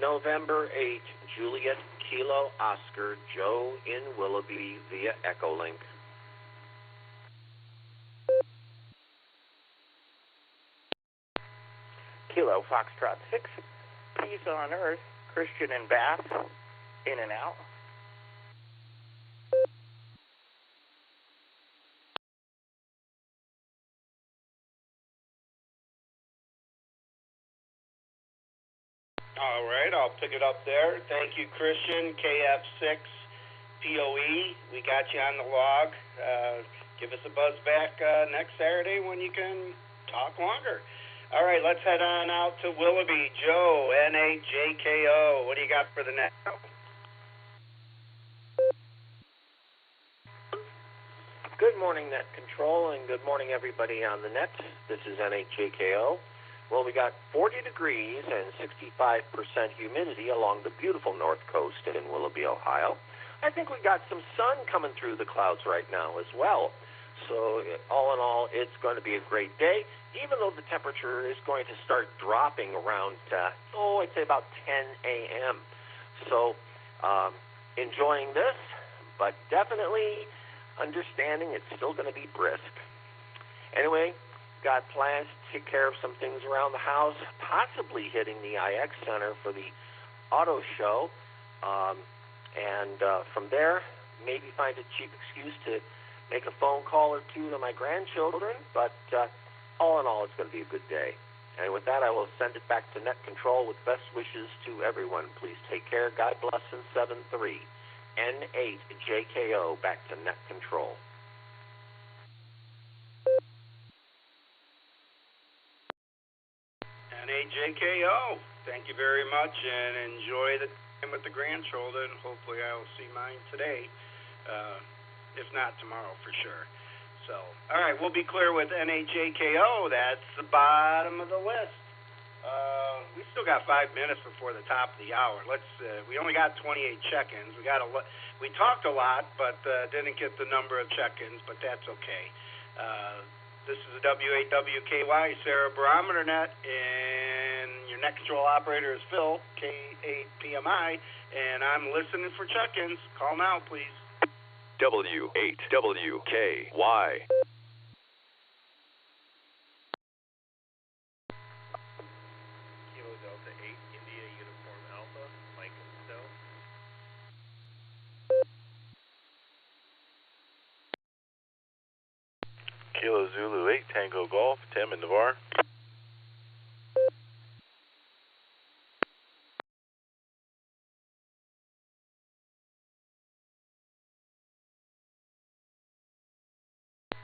November 8, Juliet Kilo Oscar Joe in Willoughby via EchoLink. Kilo Foxtrot 6, Peace on Earth, Christian and Bath, in and out. All right, I'll pick it up there. Thank you, Christian. KF6 POE, we got you on the log. Give us a buzz back next Saturday when you can talk longer. All right, let's head on out to Willoughby. Joe, NAJKO, what do you got for the net? Good morning, Net Control, and good morning, everybody on the net. This is NAJKO. Well, we got 40 degrees and 65% humidity along the beautiful north coast in Willoughby, Ohio. I think we got some sun coming through the clouds right now as well. So all in all, it's going to be a great day, even though the temperature is going to start dropping around, I'd say about 10 a.m. So enjoying this, but definitely understanding it's still going to be brisk. Anyway, got plans to take care of some things around the house, possibly hitting the IX Center for the auto show, and from there, maybe find a cheap excuse to make a phone call or two to my grandchildren, but all in all, it's going to be a good day. And with that, I will send it back to Net Control with best wishes to everyone. Please take care. God bless and 7-3. N8JKO, back to Net Control. NAJKO, thank you very much, and enjoy the time with the grandchildren. Hopefully I will see mine today. If not tomorrow for sure. So, all right, we'll be clear with NAJKO. That's the bottom of the list. We still got 5 minutes before the top of the hour. We only got 28 check-ins. We talked a lot, but didn't get the number of check-ins, but that's okay. This is the W8WKY Sarah Barometer Net, and your net control operator is Phil, K8PMI, and I'm listening for check-ins. Call now, please. W8WKY. Kilo Delta 8, India Uniform Alpha, Mike and Stowe. Kilo Zulu 8, Tango Golf, Tim and Navarre.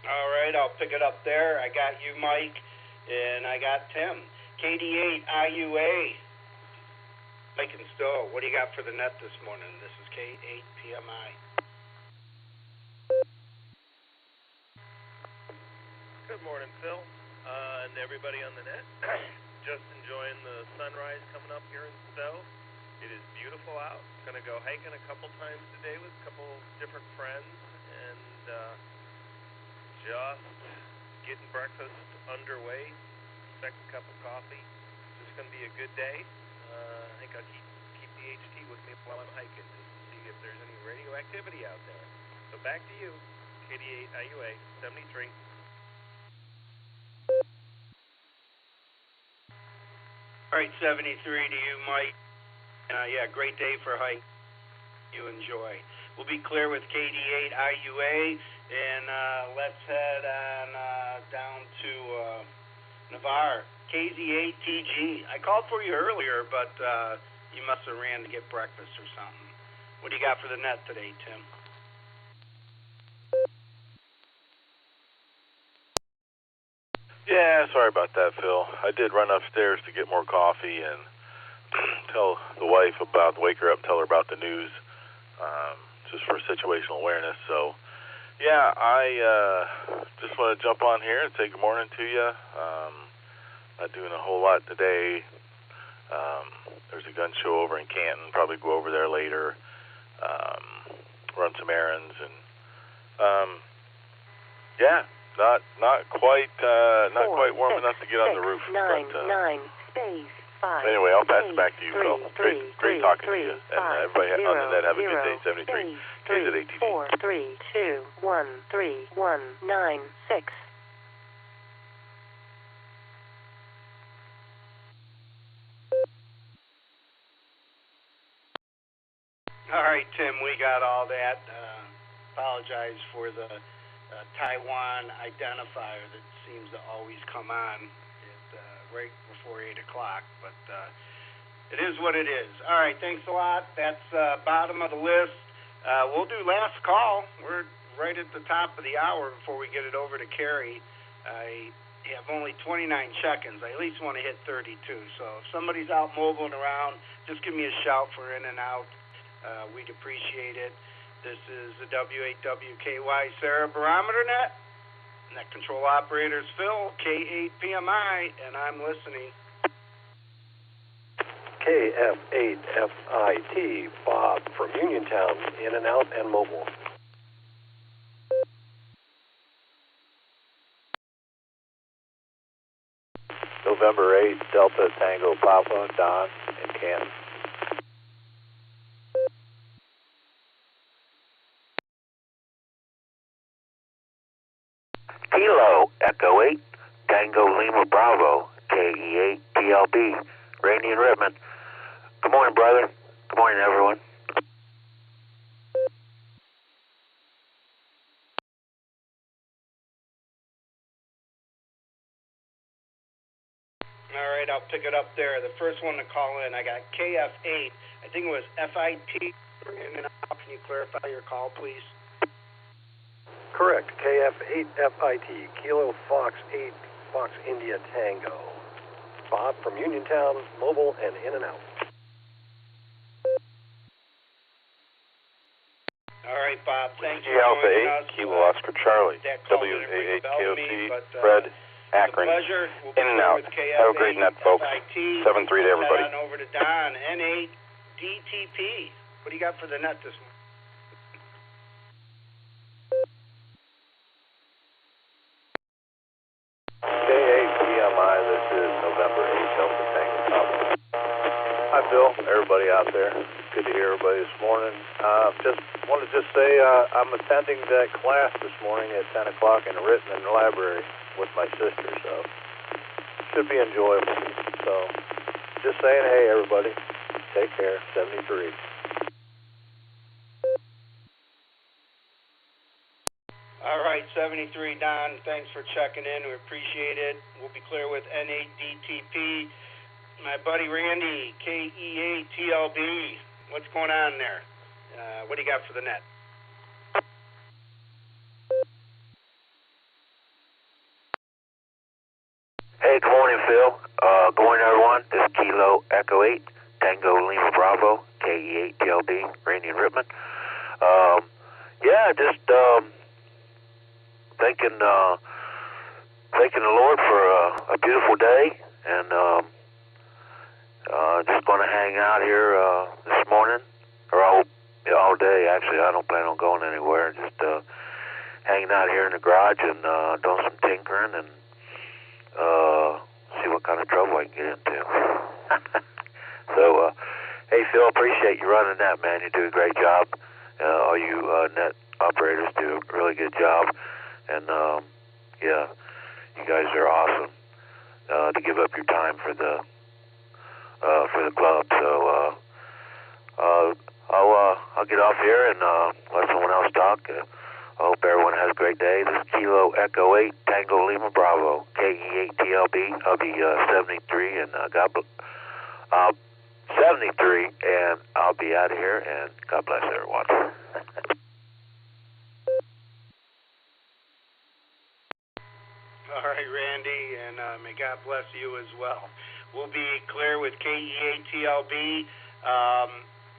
All right, I'll pick it up there. I got you, Mike, and I got Tim. KD8 IUA. Mike and Stowe, what do you got for the net this morning? This is K8PMI. Good morning, Phil, and everybody on the net. Just enjoying the sunrise coming up here in Stowe. It is beautiful out. Going to go hiking a couple times today with a couple different friends, and just getting breakfast underway. Second cup of coffee. It's going to be a good day. I think I'll keep the HT with me while I'm hiking just to see if there's any radioactivity out there. So back to you, KD8 IUA 73. All right, 73 to you, Mike. Yeah, great day for hike. You enjoy. We'll be clear with KD8 IUA, and let's head on down to Navarre. KZ8TG. I called for you earlier, but you must have ran to get breakfast or something. What do you got for the net today, Tim? Yeah, sorry about that, Phil. I did run upstairs to get more coffee and tell the wife wake her up, tell her about the news, just for situational awareness. So Yeah, I just want to jump on here and say good morning to you. Not doing a whole lot today. There's a gun show over in Canton. Probably go over there later. Run some errands and yeah, not quite warm enough to get on the roof. Anyway, I'll pass it back to you, Phil. Great talking to you. And everybody on the net, have a good day. 73 KZATT. 4 3 2 1 3 1 9 6. All right, Tim, we got all that. Apologize for the Taiwan identifier that seems to always come on right before 8 o'clock, but it is what it is. All right, thanks a lot. That's bottom of the list. We'll do last call. We're right at the top of the hour before we get it over to Carrie. I have only 29 check-ins. I at least want to hit 32. So if somebody's out mobiling around, just give me a shout for in and out. We'd appreciate it. This is the W8WKY Sarah Barometer Net. Net control operators Phil, K8PMI, and I'm listening. KF8FIT, Bob from Uniontown, in and out and mobile. November 8, Delta Tango Papa, Don in Canton. Kilo Echo 8, Tango Lima Bravo, KE8 TLB, Randy and Redmond. Good morning, brother. Good morning, everyone. All right, I'll pick it up there. The first one to call in, I got KF8. I think it was FIT. In and out. Can you clarify your call, please? Correct, KF8FIT, Kilo Fox 8, Fox India Tango. Bob from Uniontown, mobile and in and out. All right, Bob, thanks for Alpha joining 8, us. Kilo Oscar Charlie, WA8KOC, Fred, Akron, pleasure. We'll in and out. Have a great net, folks. 7-3 to everybody. Head on over to Don, N8DTP. What do you got for the net this morning? K8PMI, this is November 8, Delta Tango Papa. Hi, Phil, everybody out there. Good to hear everybody this morning. Just wanted to say I'm attending that class this morning at 10 o'clock in the Rittman Library with my sister, so should be enjoyable. So just saying, hey, everybody, take care. 73. All right, 73, Don, thanks for checking in. We appreciate it. We'll be clear with N8DTP. My buddy Randy, KE8TLB. What's going on there? What do you got for the net? Hey, good morning, Phil. Good morning, everyone. This is Kilo Echo 8, Tango Lima Bravo, KE8 TLB, Randy and Ripman. Just thanking the Lord for a beautiful day, and just going to hang out here this morning, or all day. Actually, I don't plan on going anywhere. Just hanging out here in the garage and doing some tinkering and see what kind of trouble I can get into. So, hey, Phil, appreciate you running that, man. You do a great job. All you net operators do a really good job. And, you guys are awesome to give up your time for the club. So, I'll get off here and let someone else talk. I hope everyone has a great day. This is Kilo Echo 8, Tango Lima Bravo, KE8 TLB. I'll be 73, and 73, and I'll be out of here, and God bless everyone. All right, Randy, and may God bless you as well. We'll be clear with KE8TLB.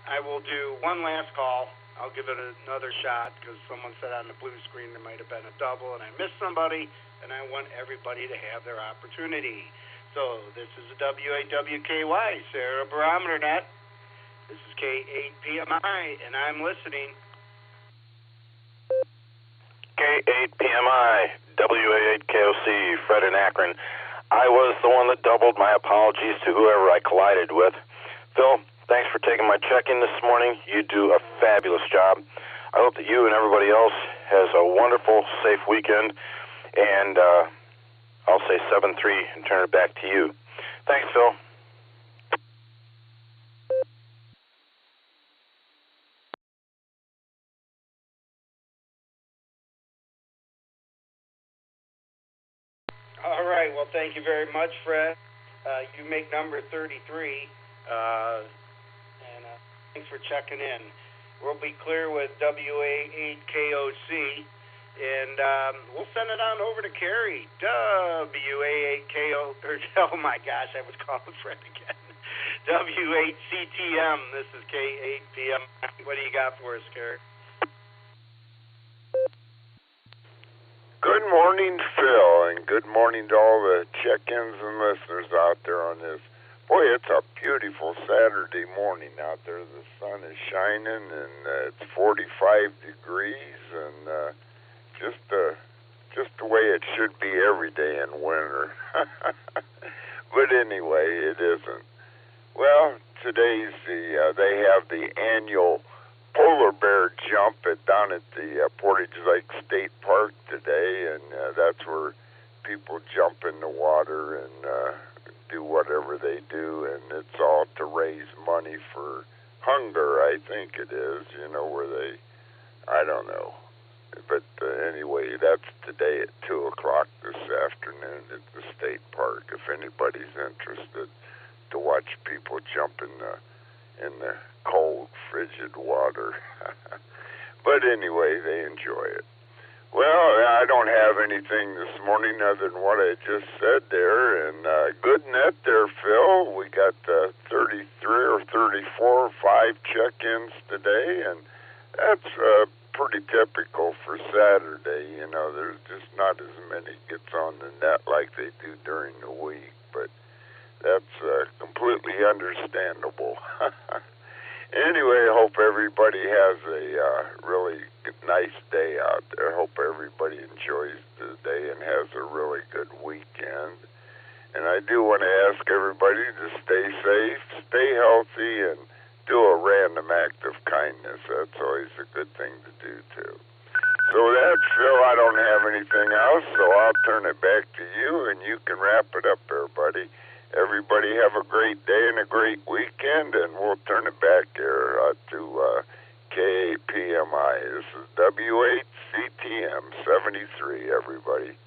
I will do one last call, I'll give it another shot because someone said on the blue screen there might have been a double and I missed somebody, and I want everybody to have their opportunity. So this is the WAWKY, Sarah Barometer Net. This is K8PMI, and I'm listening. K8PMI, WA8KOC, Fred in Akron. I was the one that doubled. My apologies to whoever I collided with. Phil, thanks for taking my check-in this morning. You do a fabulous job. I hope that you and everybody else has a wonderful, safe weekend. And I'll say 7-3 and turn it back to you. Thanks, Phil. All right. Well, thank you very much, Fred. You make number 33. And thanks for checking in. We'll be clear with WA8KOC, and we'll send it on over to Carrie. WA8KO. Oh my gosh, I was calling Fred again. W8CTM. This is K8PM. What do you got for us, Carrie? Good morning, Phil, and good morning to all the check-ins and listeners out there on this. Boy, it's a beautiful Saturday morning out there. The sun is shining, and it's 45 degrees, and just the way it should be every day in winter. But anyway, it isn't. Well, today's they have the annual polar bear jump down at the Portage Lake State Park today, and that's where people jump in the water and do whatever they do, and it's all to raise money for hunger, I think it is, where they, I don't know. But anyway, that's today at 2 o'clock this afternoon at the state park, if anybody's interested to watch people jump in the cold, frigid water. But anyway, they enjoy it. Well, I don't have anything this morning other than what I just said there, and good net there, Phil. We got 33 or 34 or 5 check-ins today, and that's pretty typical for Saturday. There's just not as many gets on the net like they do during the week, but that's completely understandable. Anyway, I hope everybody has a really nice day out there. I hope everybody enjoys the day and has a really good weekend. And I do want to ask everybody to stay safe, stay healthy, and do a random act of kindness. That's always a good thing to do, too. So that's Phil. I don't have anything else, so I'll turn it back to you, and you can wrap it up there, buddy. Everybody have a great day and a great weekend, and we'll turn it back here to KAPMI. This is W8CTM 73, everybody.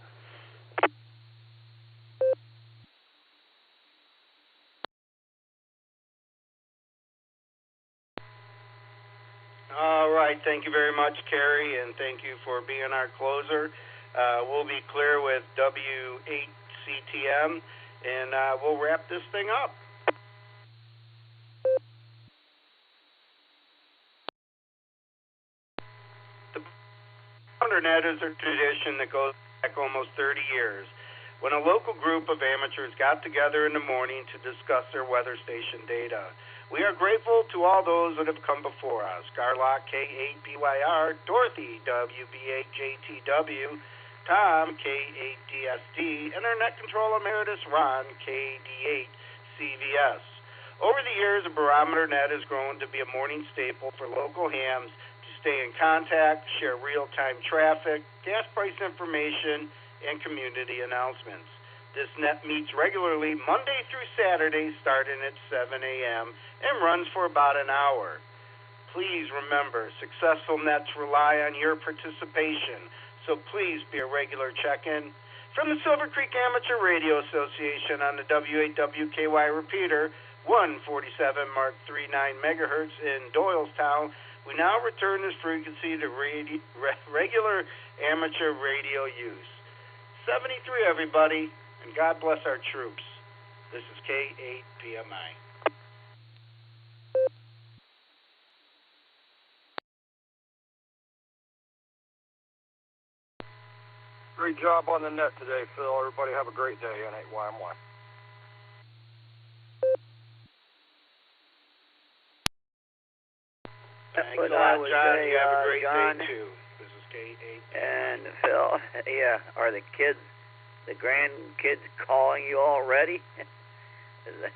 All right. Thank you very much, Carrie, and thank you for being our closer. We'll be clear with W8CTM. And we'll wrap this thing up. The Barometer Net is a tradition that goes back almost 30 years, when a local group of amateurs got together in the morning to discuss their weather station data. We are grateful to all those that have come before us. Garlock, K8BYR, Dorothy, WB8JTW, Tom, K8DSD, and our Net Control Emeritus, Ron, KD8CVS. Over the years, the Barometer Net has grown to be a morning staple for local hams to stay in contact, share real-time traffic, gas price information, and community announcements. This net meets regularly Monday through Saturday, starting at 7 a.m. and runs for about an hour. Please remember, successful nets rely on your participation, so please be a regular check-in. From the Silvercreek Amateur Radio Association on the WAWKY repeater, 147 Mark 39 megahertz in Doylestown, we now return this frequency to regular amateur radio use. 73, everybody, and God bless our troops. This is K8PMI. Great job on the net today, Phil. Everybody have a great day, N8YMY. Thanks a lot, John. You have a great John, day, too. This is K8. And Phil, yeah, are the kids, the grandkids calling you already?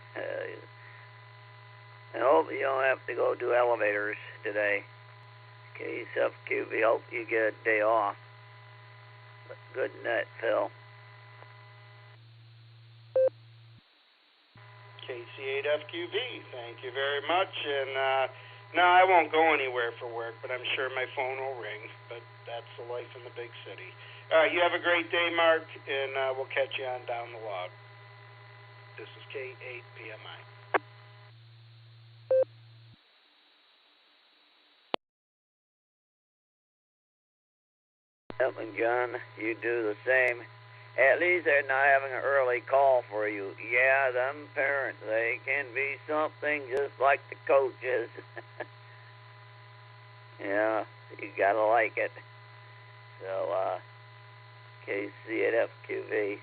I hope you don't have to go do elevators today. KSFQB, hope you get a day off. But good night, Phil. KC8FQV, thank you very much. And no, I won't go anywhere for work, but I'm sure my phone will ring. But that's the life in the big city. All right, you have a great day, Mark, and we'll catch you on down the log. This is K8PMI. Yep, and John, you do the same. At least they're not having an early call for you. Yeah, them parents, they can be something just like the coaches. Yeah, you gotta like it. So, KC at FQV.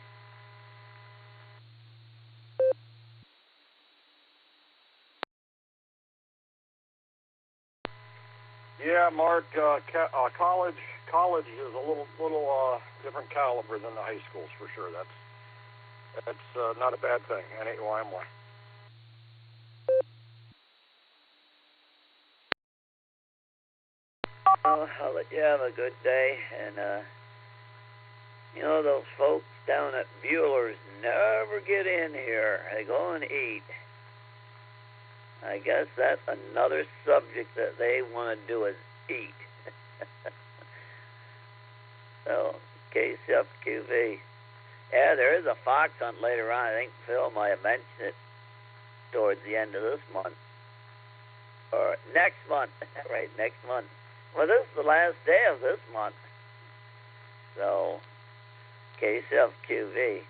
Yeah, Mark, college is a little different caliber than the high schools for sure. That's not a bad thing. N8YMY. Well, I'll let you have a good day. And, you know, those folks down at Bueller's never get in here. They go and eat. I guess that's another subject that they want to do is eat. So, KCFQV. Yeah, there is a fox hunt later on. I think Phil might have mentioned it towards the end of this month. Or next month. Right, next month. Well, this is the last day of this month. So, KCFQV.